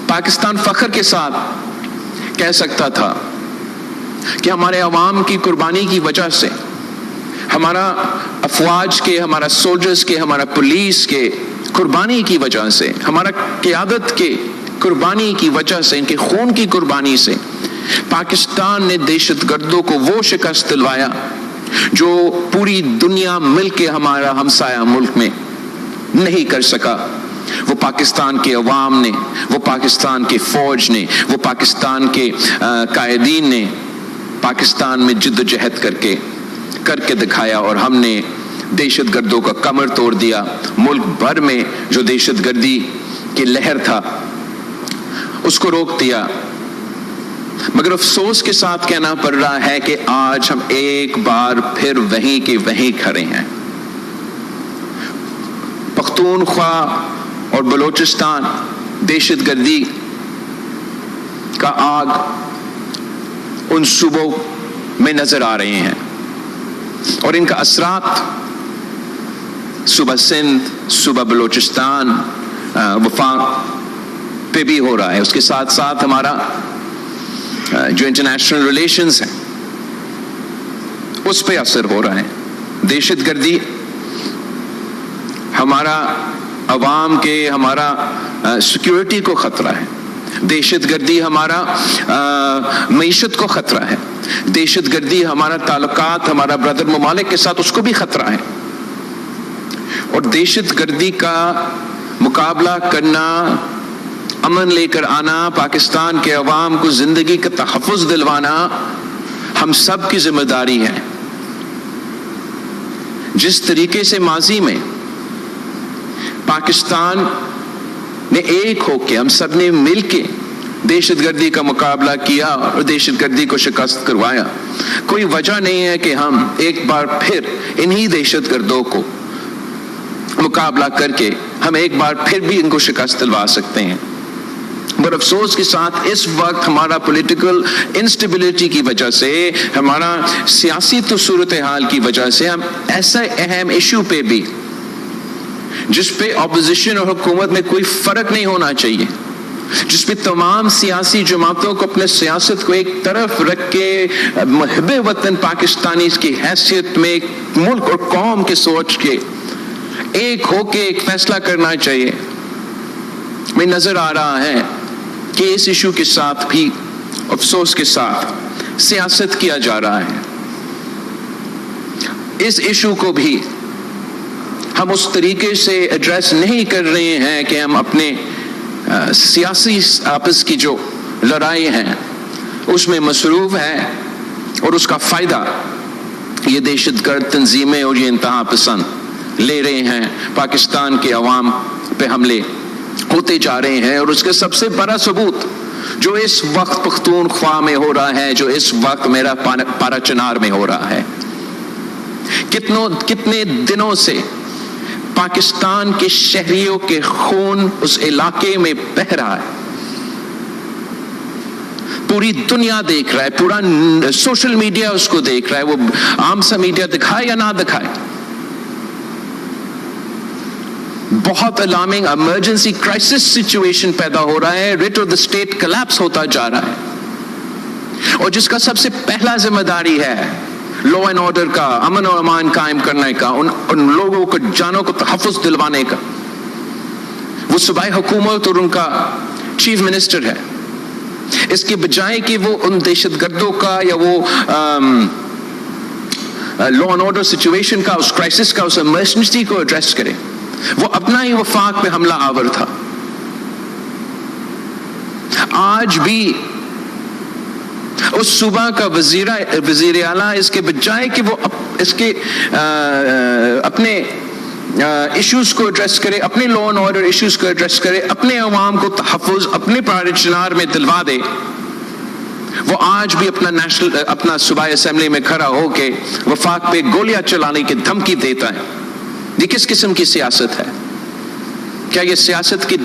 پاکستان فخر کے ساتھ کہہ سکتا تھا کہ ہمارے عوام کی قربانی کی وجہ سے، ہمارا افواج کے، ہمارا سولجرز کے، ہمارا پولیس کے قربانی کی وجہ سے، ہمارا قیادت کے قربانی کی وجہ سے، ان کے خون کی قربانی سے پاکستان نے دہشت گردوں کو وہ شکست دلوایا جو پوری دنیا مل کے ہمارا ہمسایہ ملک میں نہیں کر سکا. وہ پاکستان کے عوام نے، وہ پاکستان کی فوج نے، وہ پاکستان کے قائدین نے پاکستان میں جد و جہد کر کے دکھایا، اور ہم نے دہشت گردوں کا کمر توڑ دیا. ملک بھر میں جو دہشت گردی کی لہر تھا اس کو روک دیا. مگر افسوس کے ساتھ کہنا پڑ رہا ہے کہ آج ہم ایک بار پھر وہیں کے وہیں کھڑے ہیں. پختونخوا اور بلوچستان دہشت گردی کا آگ ان صوبوں میں نظر آ رہے ہیں، اور ان کا اثرات صوبہ سندھ، صوبہ بلوچستان، وفاق پہ بھی ہو رہا ہے. اس کے ساتھ ساتھ ہمارا جو انٹرنیشنل ریلیشنز ہیں اس پہ اثر ہو رہا ہے. دہشت گردی ہمارا عوام کے، ہمارا سیکیورٹی کو خطرہ ہے. دہشت گردی ہمارا معیشت کو خطرہ ہے. دہشت گردی ہمارا تعلقات، ہمارا برادر ممالک کے ساتھ اس کو بھی خطرہ ہے. اور دہشت گردی کا مقابلہ کرنا، امن لے کر آنا، پاکستان کے عوام کو زندگی کا تحفظ دلوانا ہم سب کی ذمہ داری ہے. جس طریقے سے ماضی میں پاکستان نے ایک ہو کے، ہم سب نے مل کے دہشت گردی کا مقابلہ کیا اور دہشت گردی کو شکست کروایا، کوئی وجہ نہیں ہے کہ ہم ایک بار پھر انہی دہشت گردوں کو مقابلہ کر کے ہم ایک بار پھر بھی ان کو شکست دلوا سکتے ہیں. اور افسوس کے ساتھ اس وقت ہمارا پولیٹیکل انسٹیبلٹی کی وجہ سے، ہمارا سیاسی تو صورتحال کی وجہ سے، ہم ایسا اہم ایشو پہ بھی جس پہ اپوزیشن اور حکومت میں کوئی فرق نہیں ہونا چاہیے، جس پہ تمام سیاسی جماعتوں کو اپنے سیاست کو ایک طرف رکھ کے محب وطن پاکستانی کی حیثیت میں ملک اور قوم کے سوچ کے ایک ہو کے ایک فیصلہ کرنا چاہیے، میں نظر آ رہا ہے کہ اس ایشو کے ساتھ بھی افسوس کے ساتھ سیاست کیا جا رہا ہے۔ اس ایشو کو بھی ہم اس طریقے سے ایڈریس نہیں کر رہے ہیں کہ ہم اپنے سیاسی آپس کی جو لڑائی ہیں اس میں مصروف ہے، اور اس کا فائدہ یہ دہشت گرد تنظیمیں اور یہ انتہا پسند لے رہے ہیں، پاکستان کے عوام پہ حملے ہوتے جا رہے ہیں۔ اور اس کا سب سے بڑا ثبوت جو اس وقت پختونخوا میں ہو رہا ہے، جو اس وقت میرا پارا چنار میں ہو رہا ہے، کتنے دنوں سے پاکستان کے شہریوں کے خون اس علاقے میں بہہ رہا ہے، پوری دنیا دیکھ رہا ہے، پورا سوشل میڈیا اس کو دیکھ رہا ہے، وہ عام سا میڈیا دکھائے یا نہ دکھائے، بہت الارمنگ ایمرجنسی کرائسس سچویشن پیدا ہو رہا ہے، rate of the state collapse ہوتا جا رہا ہے، اور جس کا سب سے پہلا ذمہ داری ہے لا اینڈ آرڈر کا، امن و امان قائم کرنے کا، ان لوگوں کو جانوں کو تحفظ دلوانے کا، وہ صوبائی حکومت اور ان کا چیف منسٹر ہے۔ اس کے بجائے کہ وہ ان دہشت گردوں کا یا وہ لا اینڈ آرڈر سچویشن کا، اس کرائسس کا، اس ایمرجنسی کو ایڈریس کرے، وہ اپنا ہی وفاق پہ حملہ آور تھا۔ آج بھی اس صوبہ کا وزیر اعلیٰ اس کے بجائے کہ وہ اس کے اپنے ایشوز کو ایڈریس کرے، اپنے لا اینڈ آرڈر ایشوز کو ایڈریس کرے، اپنے عوام کو تحفظ اپنے پارے چنار میں دلوا دے، وہ آج بھی اپنا صوبائی اسمبلی میں کھڑا ہو کے وفاق پہ گولیاں چلانے کی دھمکی دیتا ہے۔ یہ کس قسم کی سیاست ہے؟ کیا یہ سیاست کی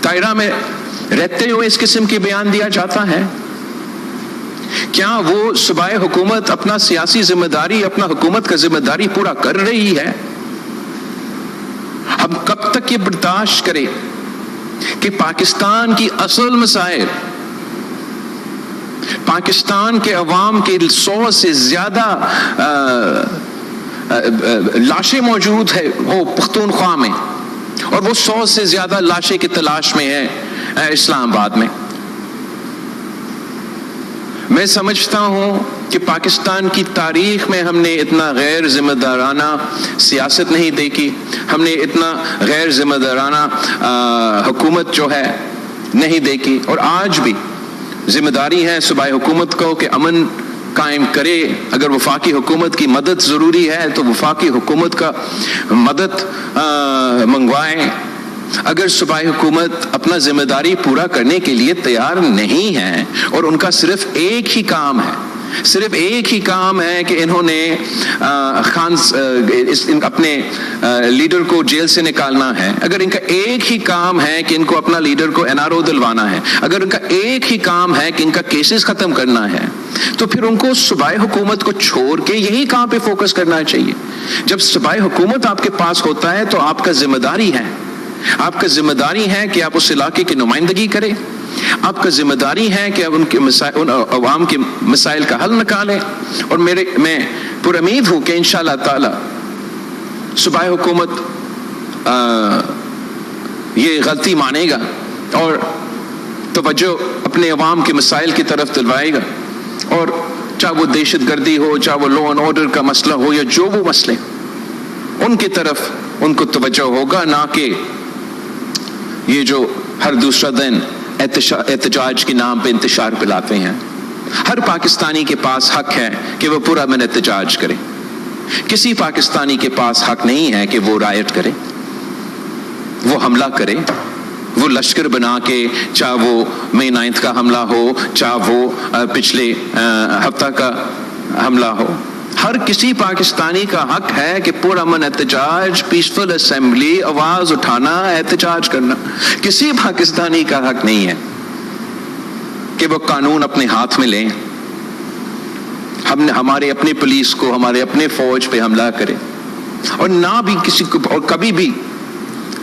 دائرہ میں رہتے ہوئے اس قسم کے بیان دیا جاتا ہے؟ کیا وہ صوبائی حکومت اپنا سیاسی ذمہ داری، اپنا حکومت کا ذمہ داری پورا کر رہی ہے؟ ہم کب تک یہ برداشت کریں کہ پاکستان کی اصل مسائل، پاکستان کے عوام کے 100 سے زیادہ لاشیں موجود ہے وہ پختونخوا میں، اور وہ 100 سے زیادہ لاشیں کی تلاش میں ہے اسلام آباد میں۔ میں سمجھتا ہوں کہ پاکستان کی تاریخ میں ہم نے اتنا غیر ذمہ دارانہ سیاست نہیں دیکھی، ہم نے اتنا غیر ذمہ دارانہ حکومت جو ہے نہیں دیکھی، اور آج بھی ذمہ داری ہے صوبائی حکومت کو کہ امن قائم کرے۔ اگر وفاقی حکومت کی مدد ضروری ہے تو وفاقی حکومت کا مدد منگوائیں۔ اگر صوبائی حکومت اپنا ذمہ داری پورا کرنے کے لیے تیار نہیں ہے، اور ان کا صرف ایک ہی کام ہے کہ انہوں نے اپنے لیڈر کو جیل سے نکالنا ہے، اگر ان کا ایک ہی کام ہے کہ ان کو اپنا لیڈر کو NRO دلوانا ہے، اگر ان کا ایک ہی کام ہے کہ ان کا کیسز ختم کرنا ہے، تو پھر ان کو صوبائی حکومت کو چھوڑ کے یہی کام پہ فوکس کرنا چاہیے۔ جب صوبائی حکومت آپ کے پاس ہوتا ہے تو آپ کا ذمہ داری ہے کہ آپ اس علاقے کی نمائندگی کریں، آپ کا ذمہ داری ہے کہ آپ ان عوام کے مسائل کا حل نکالیں، اور میں پر امید ہوں کہ انشاءاللہ تعالی صوبائی حکومت یہ غلطی مانے گا اور توجہ اپنے عوام کے مسائل کی طرف دلوائے گا، اور چاہے وہ دہشت گردی ہو، چاہے وہ لا اینڈ آرڈر کا مسئلہ ہو، یا جو وہ مسئلے ان کی طرف ان کو توجہ ہوگا، نہ کہ یہ جو ہر دوسرا دن احتجاج کے نام پہ انتشار پلاتے ہیں۔ ہر پاکستانی کے پاس حق ہے کہ وہ پورا من احتجاج کرے، کسی پاکستانی کے پاس حق نہیں ہے کہ وہ رائٹ کرے، وہ حملہ کرے، وہ لشکر بنا کے، چاہے وہ مئی 9 کا حملہ ہو، چاہے وہ پچھلے ہفتہ کا حملہ ہو، ہر کسی پاکستانی کا حق ہے کہ پرامن احتجاج، پیسفل اسمبلی، آواز اٹھانا، احتجاج کرنا۔ کسی پاکستانی کا حق نہیں ہے کہ وہ قانون اپنے ہاتھ میں لیں، ہم نے ہمارے اپنے پولیس کو، ہمارے اپنے فوج پہ حملہ کرے، اور نہ بھی کسی کو، اور کبھی بھی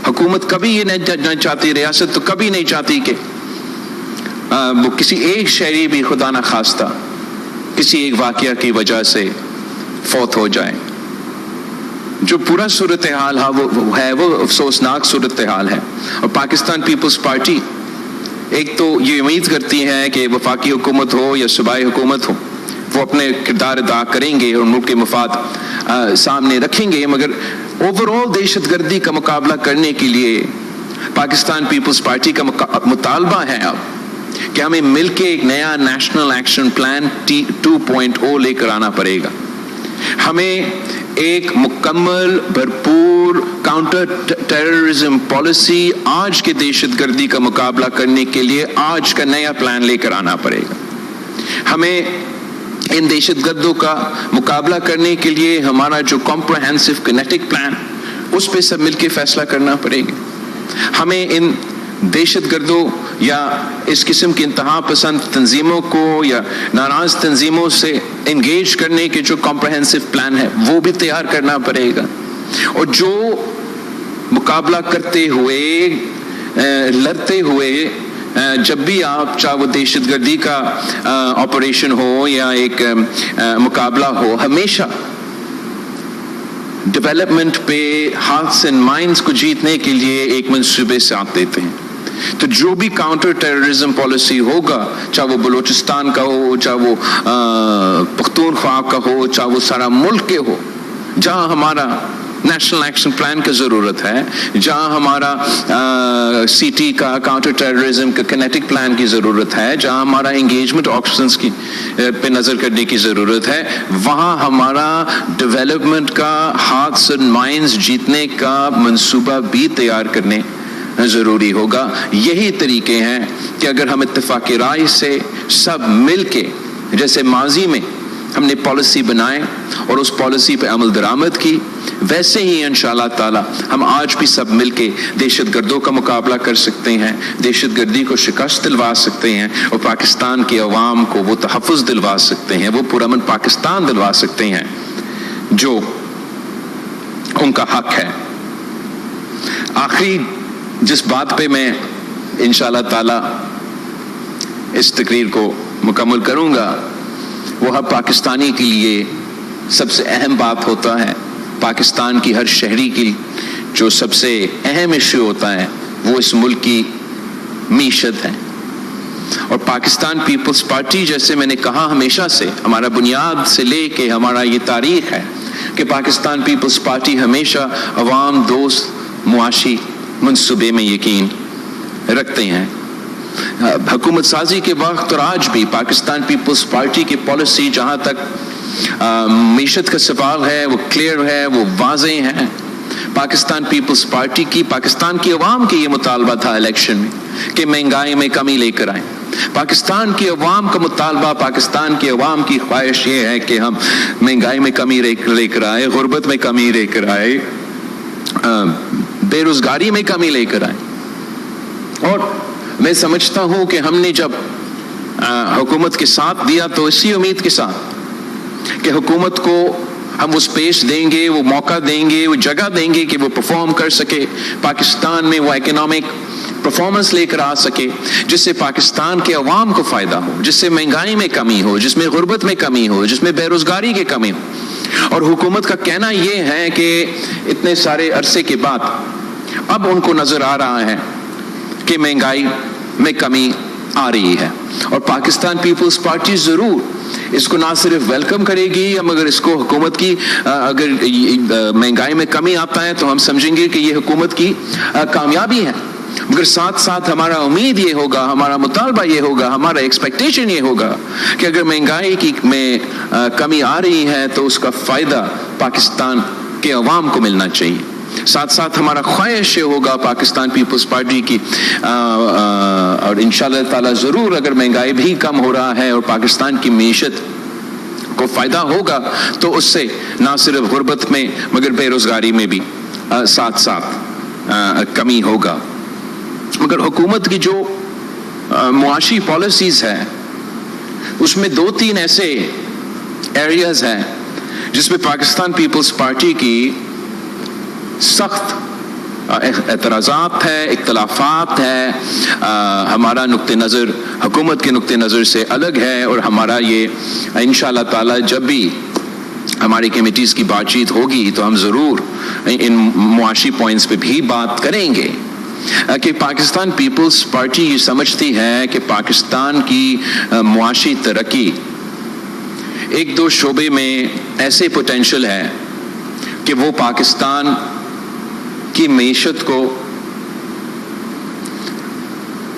حکومت کبھی یہ نہیں چاہتی، ریاست تو کبھی نہیں چاہتی کہ وہ کسی ایک شہری بھی خدا نہ خواستہ کسی ایک واقعہ کی وجہ سے فوت ہو جائے۔ جو پورا صورتحال ہے وہ افسوسناک صورتحال ہے، اور پاکستان پیپلز پارٹی ایک تو یہ امید کرتی ہے کہ وفاقی حکومت ہو یا صوبائی حکومت ہو، وہ اپنے کردار ادا کریں گے اور ملک کے مفاد سامنے رکھیں گے، مگر اوور آل دہشت گردی کا مقابلہ کرنے کے لیے پاکستان پیپلز پارٹی کا مطالبہ ہے اب کہ ہمیں مل کے ایک نیا نیشنل ایکشن پلان 2.0 لے کر آنا پڑے گا۔ ہمیں ایک مکمل بھرپور کاؤنٹر ٹیررزم پالیسی آج کے دہشت گردی کا مقابلہ کرنے کے لیے آج کا نیا پلان لے کر آنا پڑے گا۔ ہمیں ان دہشت گردوں کا مقابلہ کرنے کے لیے ہمارا جو کمپریہنسو کینیٹک پلان، اس پہ سب مل کے فیصلہ کرنا پڑے گا۔ ہمیں ان دہشت گردوں یا اس قسم کی انتہا پسند تنظیموں کو یا ناراض تنظیموں سے انگیج کرنے کے جو کمپریہنسو پلان ہے وہ بھی تیار کرنا پڑے گا، اور جو مقابلہ کرتے ہوئے لڑتے ہوئے جب بھی آپ چاہے وہ دہشت گردی کا آپریشن ہو یا ایک مقابلہ ہو، ہمیشہ ڈیولپمنٹ پہ ہارٹس اینڈ مائنڈس کو جیتنے کے لیے ایک منصوبے ساتھ دیتے ہیں۔ تو جو بھی کاؤنٹر ٹیررزم پالیسی ہوگا، چاہے وہ بلوچستان کا ہو، چاہے وہ پختونخوا کا ہو، چاہے وہ سارا ملک کے ہو، جہاں ہمارا نیشنل ایکشن پلان کی ضرورت ہے، جہاں ہمارا سی ٹی کا کاؤنٹر ٹیررزم کا کینیٹک پلان کی ضرورت ہے، جہاں ہمارا انگیجمنٹ آپشنز کی پہ نظر کرنے کی ضرورت ہے، وہاں ہمارا ڈیولپمنٹ کا ہارٹس اینڈ مائنڈز جیتنے کا منصوبہ بھی تیار کرنے ضروری ہوگا۔ یہی طریقے ہیں کہ اگر ہم اتفاق رائے سے سب مل کے، جیسے ماضی میں ہم نے پالیسی بنائے اور اس پالیسی پہ عمل درآمد کی، ویسے ہی انشاءاللہ تعالی ہم آج بھی سب مل کے دہشت گردوں کا مقابلہ کر سکتے ہیں، دہشت گردی کو شکست دلوا سکتے ہیں، اور پاکستان کے عوام کو وہ تحفظ دلوا سکتے ہیں، وہ پرامن پاکستان دلوا سکتے ہیں جو ان کا حق ہے۔ آخری جس بات پہ میں انشاءاللہ تعالی اس تقریر کو مکمل کروں گا، وہ ہر پاکستانی کے لیے سب سے اہم بات ہوتا ہے۔ پاکستان کی ہر شہری کی جو سب سے اہم ایشو ہوتا ہے وہ اس ملک کی معیشت ہے، اور پاکستان پیپلز پارٹی، جیسے میں نے کہا، ہمیشہ سے ہمارا بنیاد سے لے کے ہمارا یہ تاریخ ہے کہ پاکستان پیپلز پارٹی ہمیشہ عوام دوست معاشی منصوبے میں یقین رکھتے ہیں۔ حکومت سازی کے وقت اور آج بھی پاکستان پیپلز پارٹی کی پالیسی جہاں تک معیشت کا سوال ہے وہ کلیئر ہے، وہ واضح ہے۔ پاکستان پیپلز پارٹی کی، پاکستان کی عوام کی یہ مطالبہ تھا الیکشن میں کہ مہنگائی میں کمی لے کر آئیں۔ پاکستان کی عوام کا مطالبہ، پاکستان کی عوام کی خواہش یہ ہے کہ ہم مہنگائی میں کمی لے کر آئے، غربت میں کمی لے کر آئے، بے روزگاری میں کمی لے کر آئے۔ اور میں سمجھتا ہوں کہ ہم نے جب حکومت کے ساتھ دیا تو اسی امید کے ساتھ کہ حکومت کو ہم وہ سپیس دیں گے، وہ موقع دیں گے، وہ جگہ دیں گے کہ وہ پرفارم کر سکے، پاکستان میں وہ اکنامک پرفارمنس لے کر آ سکے جس سے پاکستان کے عوام کو فائدہ ہو، جس سے مہنگائی میں کمی ہو، جس میں غربت میں کمی ہو، جس میں بے روزگاری کی کمی ہو۔ اور حکومت کا کہنا یہ ہے کہ اتنے سارے عرصے کے بعد اب ان کو نظر آ رہا ہے کہ مہنگائی میں کمی آ رہی ہے، اور پاکستان پیپلز پارٹی ضرور اس کو نہ صرف ویلکم کرے گی، مگر اس کو حکومت کی اگر مہنگائی میں کمی آتا ہے تو ہم سمجھیں گے کہ یہ حکومت کی کامیابی ہے، مگر ساتھ ساتھ ہمارا امید یہ ہوگا، ہمارا مطالبہ یہ ہوگا، ہمارا ایکسپیکٹیشن یہ ہوگا کہ اگر مہنگائی کی میں کمی آ رہی ہے تو اس کا فائدہ پاکستان کے عوام کو ملنا چاہیے۔ ساتھ ساتھ ہمارا خواہش یہ ہوگا پاکستان پیپلز پارٹی کی، اور انشاءاللہ تعالی ضرور اگر مہنگائی بھی کم ہو رہا ہے اور پاکستان کی معیشت کو فائدہ ہوگا تو اس سے نہ صرف غربت میں مگر بے روزگاری میں بھی ساتھ ساتھ کمی ہوگا۔ مگر حکومت کی جو معاشی پالیسیز ہے اس میں 2-3 ایسے ایریاز ہیں جس میں پاکستان پیپلز پارٹی کی سخت اعتراضات ہے، اختلافات ہے، ہمارا نقطہ نظر حکومت کے نقطہ نظر سے الگ ہے، اور ہمارا یہ انشاءاللہ تعالی جب بھی ہماری کمیٹیز کی بات چیت ہوگی تو ہم ضرور ان معاشی پوائنٹس پہ بھی بات کریں گے کہ پاکستان پیپلز پارٹی یہ سمجھتی ہے کہ پاکستان کی معاشی ترقی 1-2 شعبے میں ایسے پوٹینشل ہے کہ وہ پاکستان کی معیشت کو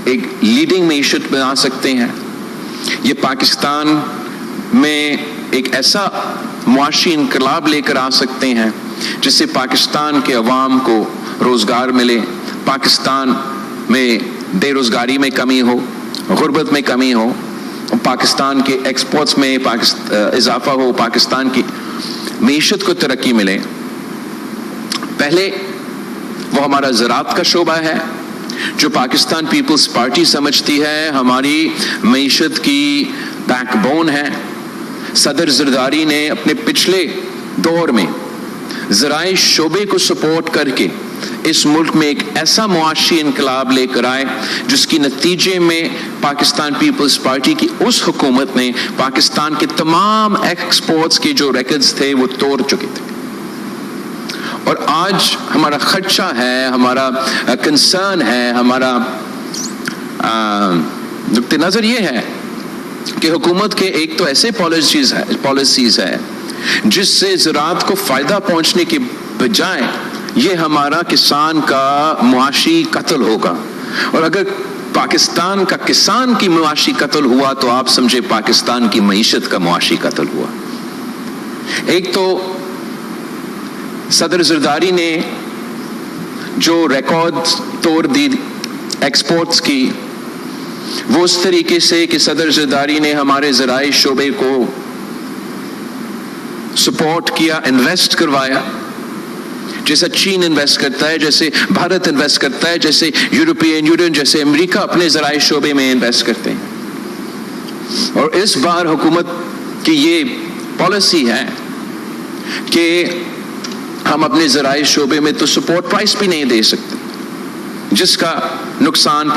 ایک لیڈنگ معیشت بنا سکتے ہیں. یہ پاکستان میں ایک ایسا معاشی انقلاب لے کر آ سکتے ہیں جس سے پاکستان کے عوام کو روزگار ملے، پاکستان میں بے روزگاری میں کمی ہو، غربت میں کمی ہو، پاکستان کے ایکسپورٹس میں اضافہ ہو، پاکستان کی معیشت کو ترقی ملے. پہلے وہ ہمارا زراعت کا شعبہ ہے جو پاکستان پیپلز پارٹی سمجھتی ہے ہماری معیشت کی بیک بون ہے. صدر زرداری نے اپنے پچھلے دور میں زرعی شعبے کو سپورٹ کر کے اس ملک میں ایک ایسا معاشی انقلاب لے کر آئے جس کی نتیجے میں پاکستان پیپلز پارٹی کی اس حکومت نے پاکستان کے تمام ایکسپورٹس کے جو ریکارڈز تھے وہ توڑ چکے تھے. اور آج ہمارا خدشہ ہے، ہمارا کنسرن ہے، ہمارا نقطہ نظر یہ ہے کہ حکومت کے ایک تو ایسے پالیسیز ہے جس سے زراعت کو فائدہ پہنچنے کے بجائے یہ ہمارا کسان کا معاشی قتل ہوگا. اور اگر پاکستان کا کسان کی معاشی قتل ہوا تو آپ سمجھے پاکستان کی معیشت کا معاشی قتل ہوا. ایک تو صدر زرداری نے جو ریکارڈ توڑ دی ایکسپورٹس کی، وہ اس طریقے سے کہ صدر زرداری نے ہمارے زرعی شعبے کو سپورٹ کیا، انویسٹ کروایا، جیسا چین انویسٹ کرتا ہے، جیسے بھارت انویسٹ کرتا ہے، جیسے یورپین یونین، جیسے امریکہ اپنے زرعی شعبے میں انویسٹ کرتے ہیں. اور اس بار حکومت کی یہ پالیسی ہے کہ ہم اپنے زرعی شعبے میں تو سپورٹ پرائس بھی نہیں دے سکتے، جس کا نقصان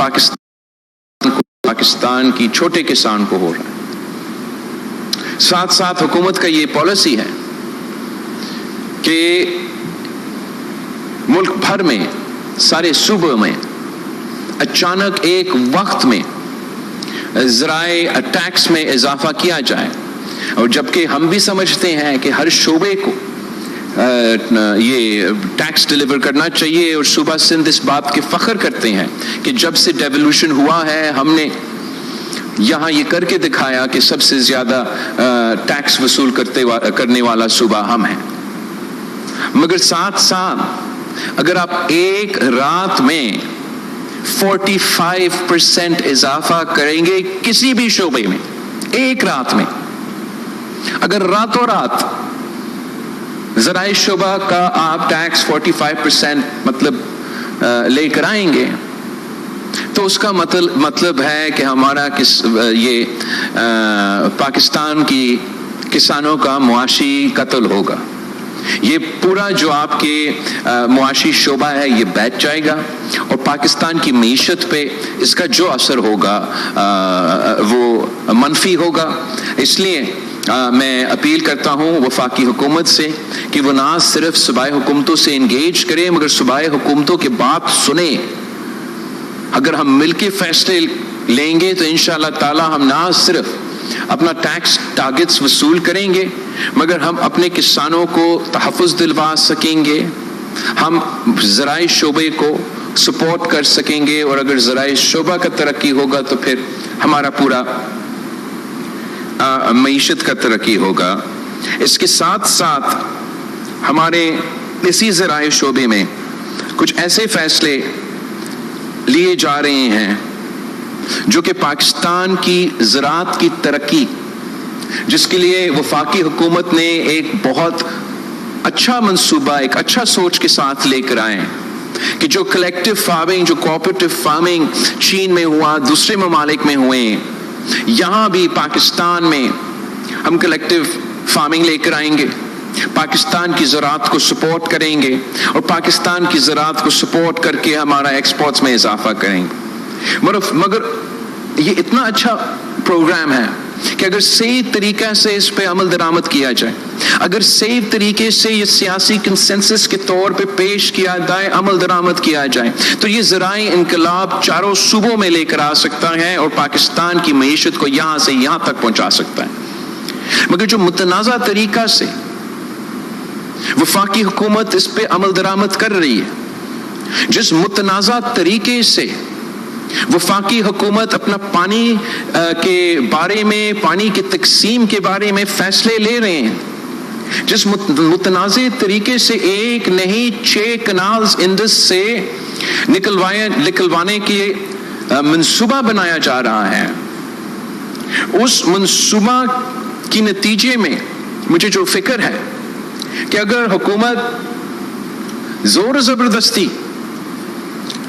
پاکستان کی چھوٹے کسان کو ہو رہا ہے. ساتھ ساتھ حکومت کا یہ پالیسی ہے کہ ملک بھر میں سارے صوبوں میں اچانک ایک وقت میں زرعی ٹیکس میں اضافہ کیا جائے، اور جبکہ ہم بھی سمجھتے ہیں کہ ہر شعبے کو یہ ٹیکس ڈیلیور کرنا چاہیے، اور صوبہ سندھ اس بات کے فخر کرتے ہیں کہ جب سے ڈیولوشن ہوا ہے ہم نے یہاں یہ کر کے دکھایا کہ سب سے زیادہ ٹیکس وصول کرنے والا صوبہ ہم ہیں. مگر ساتھ ساتھ اگر آپ ایک رات میں 45% اضافہ کریں گے کسی بھی شعبے میں، ایک رات میں اگر راتوں رات زرعی شعبہ کا آپ ٹیکس 45% مطلب لے کر آئیں گے تو اس کا مطلب ہے کہ ہمارا یہ پاکستان کی کسانوں کا معاشی قتل ہوگا. یہ پورا جو آپ کے معاشی شعبہ ہے یہ بیٹھ جائے گا، اور پاکستان کی معیشت پہ اس کا جو اثر ہوگا وہ منفی ہوگا. اس لیے میں اپیل کرتا ہوں وفاقی حکومت سے کہ وہ نہ صرف صوبائی حکومتوں سے انگیج کریں مگر صوبائی حکومتوں کی بات سنیں. اگر ہم مل کے فیصلے لیں گے تو انشاءاللہ تعالی ہم نہ صرف اپنا ٹیکس ٹارگٹس وصول کریں گے مگر ہم اپنے کسانوں کو تحفظ دلوا سکیں گے، ہم زرعی شعبے کو سپورٹ کر سکیں گے، اور اگر زرعی شعبہ کا ترقی ہوگا تو پھر ہمارا پورا معیشت کا ترقی ہوگا. اس کے ساتھ ساتھ ہمارے اسی زرعی شعبے میں کچھ ایسے فیصلے لیے جا رہے ہیں جو کہ پاکستان کی زراعت کی ترقی، جس کے لیے وفاقی حکومت نے ایک بہت اچھا منصوبہ، ایک اچھا سوچ کے ساتھ لے کر آئے. کہ جو کلیکٹیو فارمنگ، جو کوآپریٹو فارمنگ چین میں ہوا، دوسرے ممالک میں ہوئے، یہاں بھی پاکستان میں ہم کلیکٹیو فارمنگ لے کر آئیں گے، پاکستان کی زراعت کو سپورٹ کریں گے، اور پاکستان کی زراعت کو سپورٹ کر کے ہمارا ایکسپورٹس میں اضافہ کریں گے۔ مگر یہ اتنا اچھا پروگرام ہے کہ اگر صحیح طریقہ سے اس پہ عمل درآمد کیا جائے، اگر صحیح طریقے سے یہ سیاسی کنسنسس کے طور پہ پیش کیا جائے، عمل درآمد کیا جائے، تو یہ زرعی انقلاب چاروں صوبوں میں لے کر آ سکتا ہے اور پاکستان کی معیشت کو یہاں سے یہاں تک پہنچا سکتا ہے۔ مگر جو متنازع طریقہ سے وفاقی حکومت اس پہ عمل درآمد کر رہی ہے، جس متنازع طریقے سے وفاقی حکومت اپنا پانی کے بارے میں، پانی کی تقسیم کے بارے میں فیصلے لے رہے ہیں، جس متنازع طریقے سے ایک نہیں 6 کنالز انڈس سے نکلوانے کے منصوبہ بنایا جا رہا ہے، اس منصوبہ کی نتیجے میں مجھے جو فکر ہے کہ اگر حکومت زور زبردستی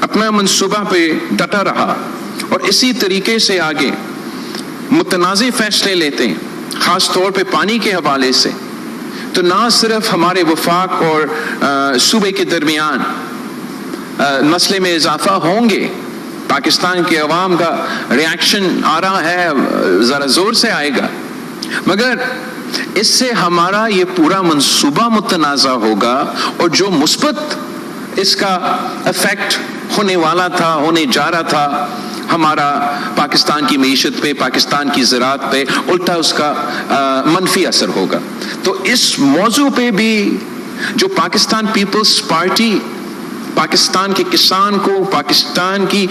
اپنا منصوبہ پہ ڈٹا رہا اور اسی طریقے سے آگے متنازع فیصلے لیتے ہیں، خاص طور پہ پانی کے حوالے سے، تو نہ صرف ہمارے وفاق اور صوبے کے درمیان مسئلے میں اضافہ ہوں گے، پاکستان کے عوام کا ریاکشن آ رہا ہے، ذرا زور سے آئے گا، مگر اس سے ہمارا یہ پورا منصوبہ متنازع ہوگا، اور جو مثبت اس کا افیکٹ ہونے والا تھا، ہونے جا رہا تھا ہمارا پاکستان کی معیشت پہ، پاکستان کی زراعت پہ، الٹا اس کا منفی اثر ہوگا۔ تو اس موضوع پہ بھی جو پاکستان پیپلز پارٹی پاکستان کے کسان کو، پاکستان کی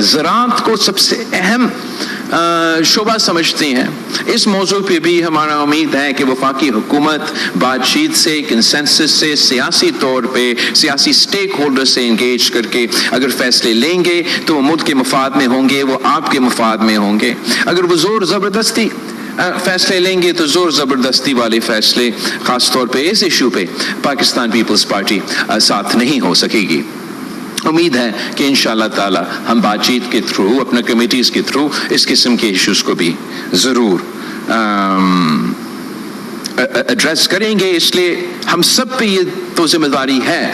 زراعت کو سب سے اہم شعبہ سمجھتے ہیں، اس موضوع پہ بھی ہمارا امید ہے کہ وفاقی حکومت بات چیت سے، کنسنسس سے، سیاسی طور پہ سیاسی سٹیک ہولڈر سے انگیج کر کے اگر فیصلے لیں گے تو وہ ملک کے مفاد میں ہوں گے، وہ آپ کے مفاد میں ہوں گے۔ اگر وہ زور زبردستی فیصلے لیں گے تو زور زبردستی والے فیصلے، خاص طور پہ اس ایشو پہ پاکستان پیپلز پارٹی ساتھ نہیں ہو سکے گی۔ امید ہے کہ انشاءاللہ تعالی ہم بات چیت کے تھرو، اپنے کمیٹیز کے تھرو اس قسم کے ایشوز کو بھی ضرور ایڈریس کریں گے۔ اس لیے ہم سب پہ یہ تو ذمہ داری ہے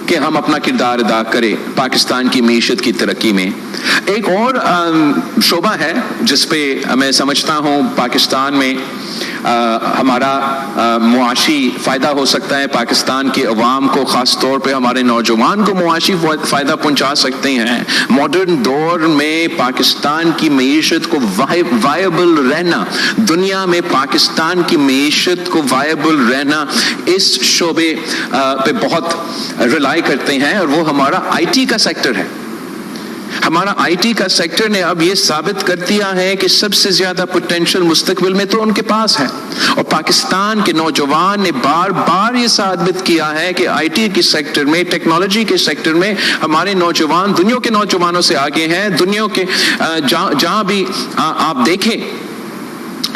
کہ ہم اپنا کردار ادا کریں پاکستان کی معیشت کی ترقی میں۔ ایک اور شعبہ ہے جس پہ میں سمجھتا ہوں پاکستان میں ہمارا معاشی فائدہ ہو سکتا ہے، پاکستان کے عوام کو، خاص طور پہ ہمارے نوجوان کو معاشی فائدہ پہنچا سکتے ہیں۔ ماڈرن دور میں پاکستان کی معیشت کو وائبل رہنا، دنیا میں پاکستان کی معیشت کو وائبل رہنا، اس شعبے پہ بہت ریلائی کرتے ہیں، اور وہ ہمارا آئی ٹی کا سیکٹر ہے۔ ہمارا آئی ٹی کا سیکٹر نے اب یہ ثابت کر دیا ہے کہ سب سے زیادہ پوٹینشل مستقبل میں تو ان کے پاس ہے، اور پاکستان کے نوجوان نے بار بار یہ ثابت کیا ہے کہ آئی ٹی کے سیکٹر میں، ٹیکنالوجی کے سیکٹر میں ہمارے نوجوان دنیا کے نوجوانوں سے آگے ہیں۔ دنیا کے جہاں بھی آپ دیکھیں،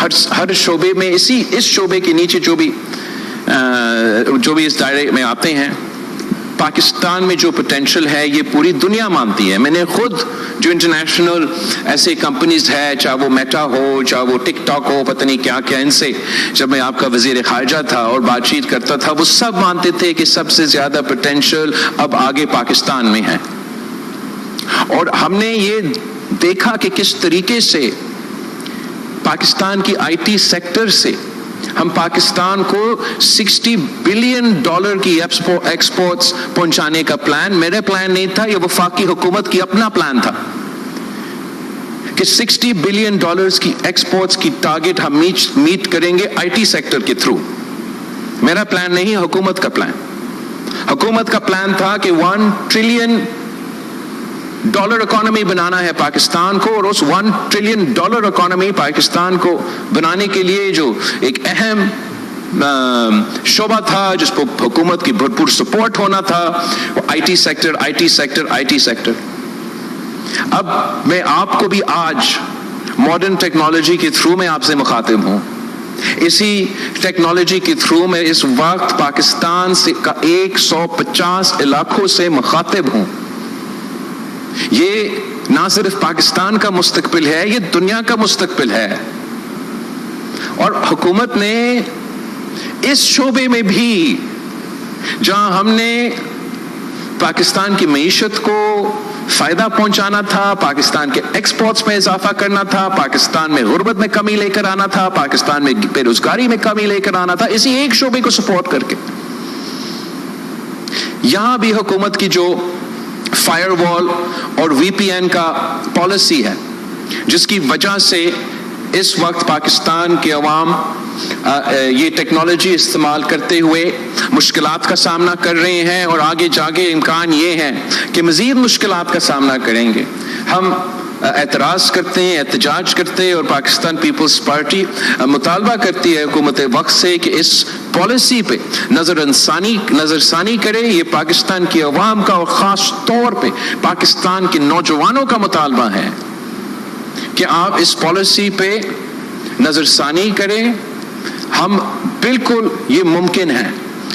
ہر شعبے میں اس شعبے کے نیچے جو بھی اس دائرے میں آتے ہیں، پاکستان میں جو پوٹینشل ہے یہ پوری دنیا مانتی ہے۔ میں نے خود جو انٹرنیشنل ایسے کمپنیز ہے، چاہے وہ میٹا ہو، چاہے وہ ٹک ٹاک ہو، پتہ نہیں کیا کیا، ان سے جب میں آپ کا وزیر خارجہ تھا اور بات چیت کرتا تھا، وہ سب مانتے تھے کہ سب سے زیادہ پوٹینشل اب آگے پاکستان میں ہے۔ اور ہم نے یہ دیکھا کہ کس طریقے سے پاکستان کی آئی ٹی سیکٹر سے ہم پاکستان کو $60 بلین کی ایکسپورٹس پہنچانے کا پلان، میرا پلان نہیں تھا، یہ وفاقی حکومت کی اپنا پلان تھا کہ $60 بلین کی ایکسپورٹس کی ٹارگٹ ہم میٹ کریں گے آئی ٹی سیکٹر کے تھرو۔ میرا پلان نہیں، حکومت کا پلان۔ حکومت کا پلان تھا کہ $1 ٹریلین اکانومی بنانا ہے پاکستان کو، اور اس $1 ٹریلین اکانومی پاکستان کو بنانے کے لیے جو ایک اہم شعبہ تھا جس کو حکومت کی بھرپور سپورٹ ہونا تھا، وہ آئی ٹی سیکٹر۔ اب میں آپ کو بھی آج ماڈرن ٹیکنالوجی کے تھرو میں آپ سے مخاطب ہوں اسی ٹیکنالوجی کے تھرو میں اس وقت پاکستان سے 150 علاقوں سے مخاطب ہوں. یہ نہ صرف پاکستان کا مستقبل ہے، یہ دنیا کا مستقبل ہے. اور حکومت نے اس شعبے میں بھی جہاں ہم نے پاکستان کی معیشت کو فائدہ پہنچانا تھا، پاکستان کے ایکسپورٹس میں اضافہ کرنا تھا، پاکستان میں غربت میں کمی لے کر آنا تھا، پاکستان میں بے روزگاری میں کمی لے کر آنا تھا، اسی ایک شعبے کو سپورٹ کر کے یہاں بھی حکومت کی جو فائر وال اور وی پی این کا پالیسی ہے، جس کی وجہ سے اس وقت پاکستان کے عوام یہ ٹیکنالوجی استعمال کرتے ہوئے مشکلات کا سامنا کر رہے ہیں، اور آگے جا کے امکان یہ ہے کہ مزید مشکلات کا سامنا کریں گے. ہم اعتراض کرتے ہیں، احتجاج کرتے ہیں، اور پاکستان پیپلز پارٹی مطالبہ کرتی ہے حکومت وقت سے کہ اس پالیسی پہ نظر ثانی کرے. یہ پاکستان کی عوام کا اور خاص طور پہ پاکستان کے نوجوانوں کا مطالبہ ہے کہ آپ اس پالیسی پہ نظر ثانی کریں. ہم بالکل یہ ممکن ہے،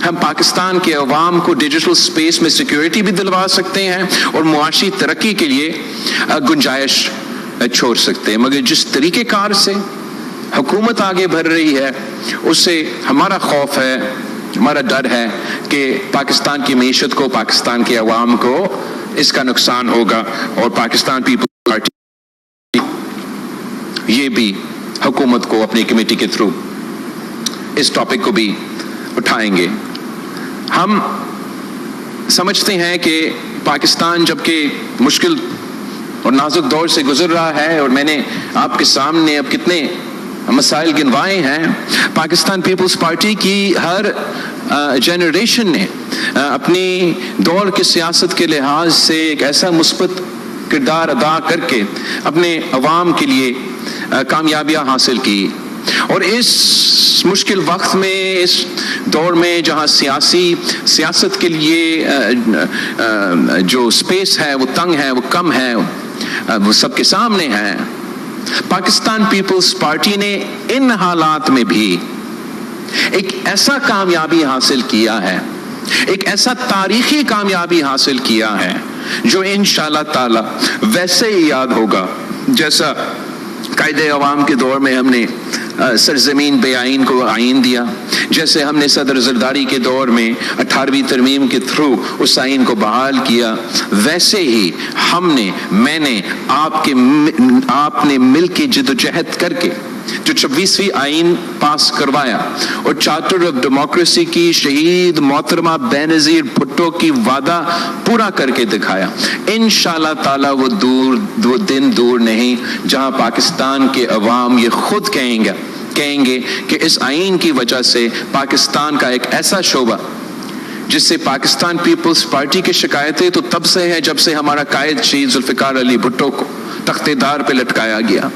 ہم پاکستان کے عوام کو ڈیجیٹل سپیس میں سیکیورٹی بھی دلوا سکتے ہیں اور معاشی ترقی کے لیے گنجائش چھوڑ سکتے ہیں. مگر جس طریقہ کار سے حکومت آگے بڑھ رہی ہے اس سے ہمارا خوف ہے، ہمارا ڈر ہے کہ پاکستان کی معیشت کو، پاکستان کے عوام کو اس کا نقصان ہوگا. اور پاکستان پیپلز پارٹی یہ بھی حکومت کو اپنی کمیٹی کے تھرو اس ٹاپک کو بھی اٹھائیں گے. ہم سمجھتے ہیں کہ پاکستان جبکہ مشکل اور نازک دور سے گزر رہا ہے، اور میں نے آپ کے سامنے اب کتنے مسائل گنوائے ہیں، پاکستان پیپلز پارٹی کی ہر جنریشن نے اپنی دور کی سیاست کے لحاظ سے ایک ایسا مثبت کردار ادا کر کے اپنے عوام کے لیے کامیابیاں حاصل کی. اور اس مشکل وقت میں، اس دور میں جہاں سیاست کے لیے جو سپیس ہے وہ تنگ ہے، وہ کم ہے، وہ سب کے سامنے ہے، پاکستان پیپلز پارٹی نے ان حالات میں بھی ایک ایسا کامیابی حاصل کیا ہے، ایک ایسا تاریخی کامیابی حاصل کیا ہے جو انشاءاللہ تعالی ویسے ہی یاد ہوگا جیسا قائد عوام کے دور میں ہم نے سرزمین بے آئین کو آئین دیا، جیسے ہم نے صدر زرداری کے دور میں 18ویں ترمیم کے تھرو اس آئین کو بحال کیا، ویسے ہی میں نے آپ نے مل کے جدوجہد کر کے جو 26ویں آئین پاس کروایا اور چارٹر آف ڈیموکریسی کی شہید محترمہ بینظیر بھٹو کی وعدہ پورا کر کے دکھایا. انشاءاللہ تعالی وہ دن دور نہیں جہاں پاکستان کے عوام یہ خود کہیں گے کہ اس آئین کی وجہ سے پاکستان کا ایک ایسا شعبہ جس سے پاکستان پیپلز پارٹی کی شکایتیں تو تب سے ہے جب سے ہمارا قائد شہید ذوالفقار علی بھٹو کو تخت دار پہ لٹکایا گیا،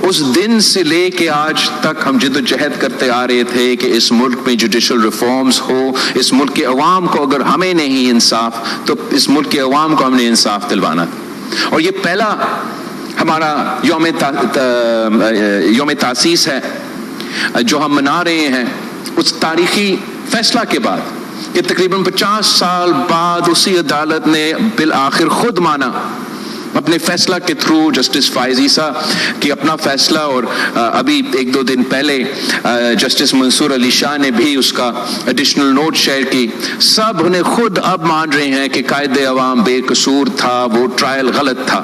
اس دن سے لے کے آج تک ہم جدوجہد کرتے آ رہے تھے کہ اس ملک میں جوڈیشل ریفارمز ہو. اس ملک کے عوام کو اگر ہمیں نہیں انصاف تو اس ملک کے عوام کو ہم نے انصاف دلوانا تھا. اور یہ پہلا ہمارا یوم تاسیس ہے جو ہم منا رہے ہیں اس تاریخی فیصلہ کے بعد کہ تقریباً 50 سال بعد اسی عدالت نے بالآخر خود مانا اپنے فیصلہ کے تھرو. جسٹس فائز عیسیٰ کی اپنا فیصلہ، اور ابھی 1-2 دن پہلے جسٹس منصور علی شاہ نے بھی اس کا ایڈیشنل نوٹ شیئر کی. سب نے خود اب مان رہے ہیں کہ قائد عوام بے قصور تھا، وہ ٹرائل غلط تھا،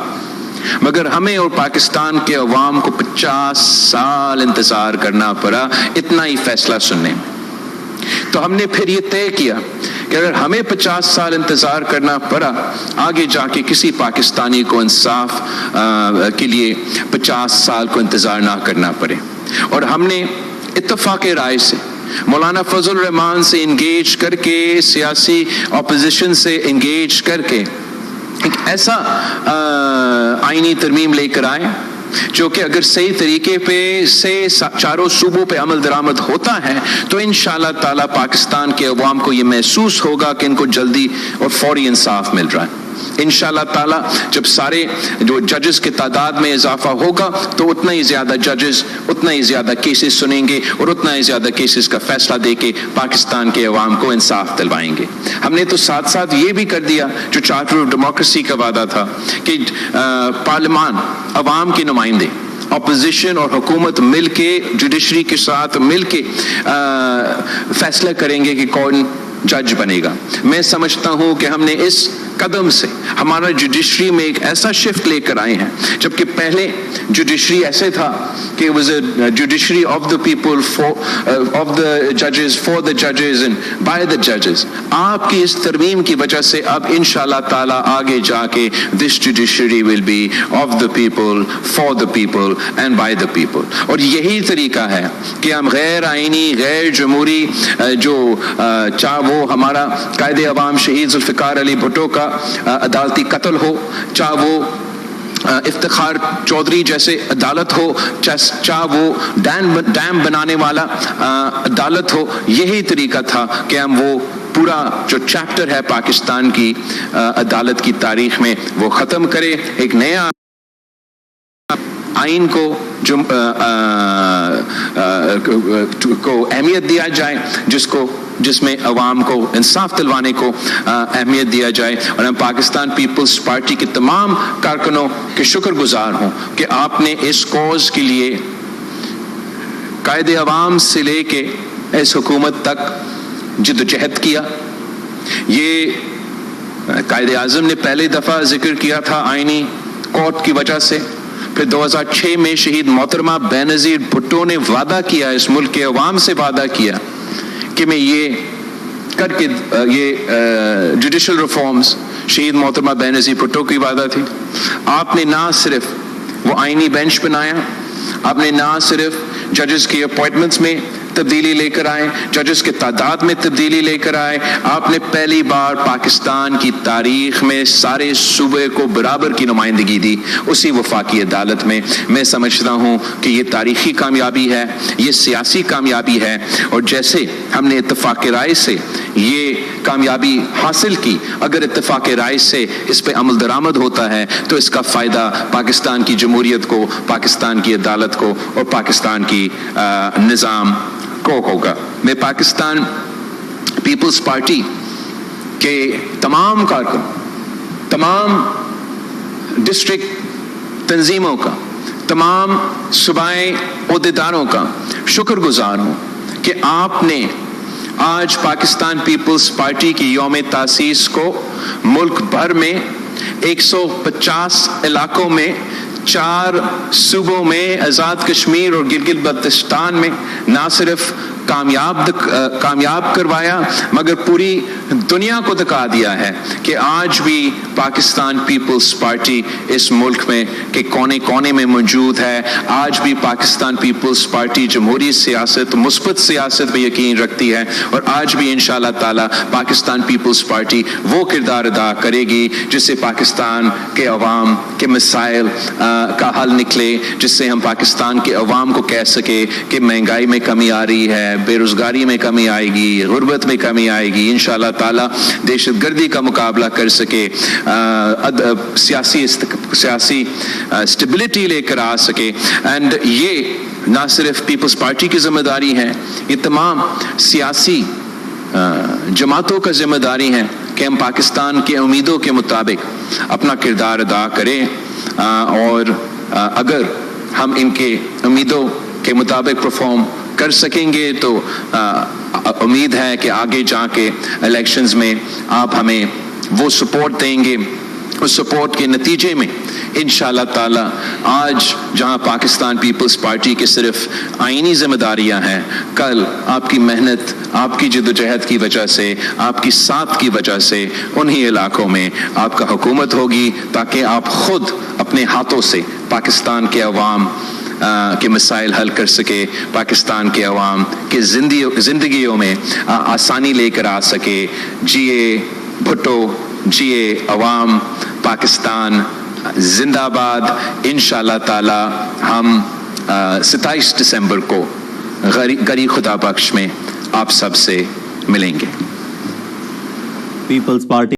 مگر ہمیں اور پاکستان کے عوام کو 50 سال انتظار کرنا پڑا اتنا ہی فیصلہ سننے میں. تو ہم نے پھر یہ طے کیا کہ اگر ہمیں 50 سال انتظار کرنا پڑا، آگے جا کے کسی پاکستانی کو انصاف کے لیے 50 سال کو انتظار نہ کرنا پڑے. اور ہم نے اتفاق رائے سے مولانا فضل الرحمان سے انگیج کر کے، سیاسی اپوزیشن سے انگیج کر کے ایک ایسا آئینی ترمیم لے کر آئے جو کہ اگر صحیح طریقے پہ سے چاروں صوبوں پہ عمل درآمد ہوتا ہے تو انشاءاللہ تعالی پاکستان کے عوام کو یہ محسوس ہوگا کہ ان کو جلدی اور فوری انصاف مل رہا ہے. انشاءاللہ تعالی جب سارے جو ججز کے تعداد میں اضافہ ہوگا تو اتنا ہی زیادہ ججز اتنا ہی زیادہ کیسز سنیں گے اور اتنا ہی زیادہ کیسز کا فیصلہ دے کے پاکستان کے عوام کو انصاف دلوائیں گے. ہم نے تو ساتھ ساتھ یہ بھی کر دیا جو چارٹر آف ڈیموکریسی کا وعدہ تھا کہ پارلیمان عوام کے نمائندے اپوزیشن اور حکومت مل کے جوڈیشری کے ساتھ مل کے فیصلہ کریں گے کہ کون جج بنے گا. میں سمجھتا ہوں کہ ہم نے اس قدم سے ہمارا جوڈیشری میں ایک ایسا شفٹ لے کر آئے ہیں, جبکہ پہلے جوڈیشری ایسے تھا کہ it was a judiciary of the people, of the judges, for the judges and by the judges. آپ کی اس ترمیم کی وجہ سے اب انشاءاللہ تعالی آگے جا کے this judiciary will be of the people, for the people and by the people. اور یہی طریقہ ہے کہ ہم غیر آئینی غیر جمہوری جو چاہے وہ ہمارا قائد عوام شہید ذوالفقار علی بھٹو کا عدالتی قتل ہو, چاہے وہ افتخار چودھری جیسے عدالت ہو, چاہے وہ ڈیم بنانے والا عدالت ہو, یہی طریقہ تھا کہ ہم وہ پورا جو چیپٹر ہے پاکستان کی عدالت کی تاریخ میں وہ ختم کرے, ایک نیا آئین کو کو اہمیت دیا جائے, جس میں عوام کو انصاف دلوانے کو اہمیت دیا جائے. اور ہم پاکستان پیپلز پارٹی کے تمام کارکنوں کے شکر گزار ہوں کہ آپ نے اس کوز کے لیے قائد عوام سے لے کے اس حکومت تک جدوجہد کیا. یہ قائد اعظم نے پہلی دفعہ ذکر کیا تھا آئینی کورٹ کی وجہ سے, پھر 2006 میں شہید محترمہ بینظیر بھٹو نے وعدہ کیا, اس ملک کے عوام سے وعدہ کیا کہ میں یہ کر کے یہ جوڈیشل ریفارمز, شہید محترمہ بینظیر بھٹو کی وعدہ تھی. آپ نے نہ صرف وہ آئینی بینچ بنایا, آپ نے نہ صرف ججز کی اپوائنٹمنٹس میں تبدیلی لے کر آئے, ججز کے تعداد میں تبدیلی لے کر آئے, آپ نے پہلی بار پاکستان کی تاریخ میں سارے صوبے کو برابر کی نمائندگی دی اسی وفاقی عدالت میں. میں سمجھتا ہوں کہ یہ تاریخی کامیابی ہے, یہ سیاسی کامیابی ہے, اور جیسے ہم نے اتفاق رائے سے یہ کامیابی حاصل کی, اگر اتفاق رائے سے اس پہ عمل درآمد ہوتا ہے تو اس کا فائدہ پاکستان کی جمہوریت کو, پاکستان کی عدالت کو اور پاکستان کی نظام کو ہوگا. میں پاکستان پیپلز پارٹی کے تمام کارکن, تمام ڈسٹرکٹ تنظیموں کا, تمام صوبائی عہدیداروں کا شکر گزار ہوں کہ آپ نے آج پاکستان پیپلز پارٹی کی یوم تاسیس کو ملک بھر میں 150 علاقوں میں 4 صوبوں میں آزاد کشمیر اور گلگت بلتستان میں نہ صرف کامیاب کروایا مگر پوری دنیا کو دکھا دیا ہے کہ آج بھی پاکستان پیپلز پارٹی اس ملک میں کے کونے کونے میں موجود ہے. آج بھی پاکستان پیپلز پارٹی جمہوری سیاست, مثبت سیاست میں یقین رکھتی ہے, اور آج بھی انشاءاللہ تعالی پاکستان پیپلز پارٹی وہ کردار ادا کرے گی جس سے پاکستان کے عوام کے مسائل کا حل نکلے, جس سے ہم پاکستان کے عوام کو کہہ سکے کہ مہنگائی میں کمی آ رہی ہے, بے روزگاری میں کمی آئے گی, غربت میں کمی آئے گی, انشاءاللہ تعالی دہشت گردی کا مقابلہ کر سکے, سیاسی اسٹیبلٹی لے کر آ سکے. اینڈ یہ نہ صرف پیپلز پارٹی کی ذمہ داری ہے, یہ تمام سیاسی جماعتوں کا ذمہ داری ہے کہ ہم پاکستان کے امیدوں کے مطابق اپنا کردار ادا کریں, اور اگر ہم ان کے امیدوں کے مطابق پرفارم کر سکیں گے تو امید ہے کہ آگے جا کے الیکشنز میں آپ ہمیں وہ سپورٹ دیں گے. اس سپورٹ کے نتیجے میں انشاءاللہ تعالی آج جہاں پاکستان پیپلز پارٹی کے صرف آئینی ذمہ داریاں ہیں, کل آپ کی محنت, آپ کی جدوجہد کی وجہ سے, آپ کی ساتھ کی وجہ سے انہی علاقوں میں آپ کا حکومت ہوگی, تاکہ آپ خود اپنے ہاتھوں سے پاکستان کے عوام کے مسائل حل کر سکے, پاکستان کے عوام کے زندگیوں میں آسانی لے کر آ سکے. جیے بھٹو, جیے عوام, پاکستان زندہ باد. انشاءاللہ تعالی ہم 27 دسمبر کو گری خدا بخش میں آپ سب سے ملیں گے. Peoples party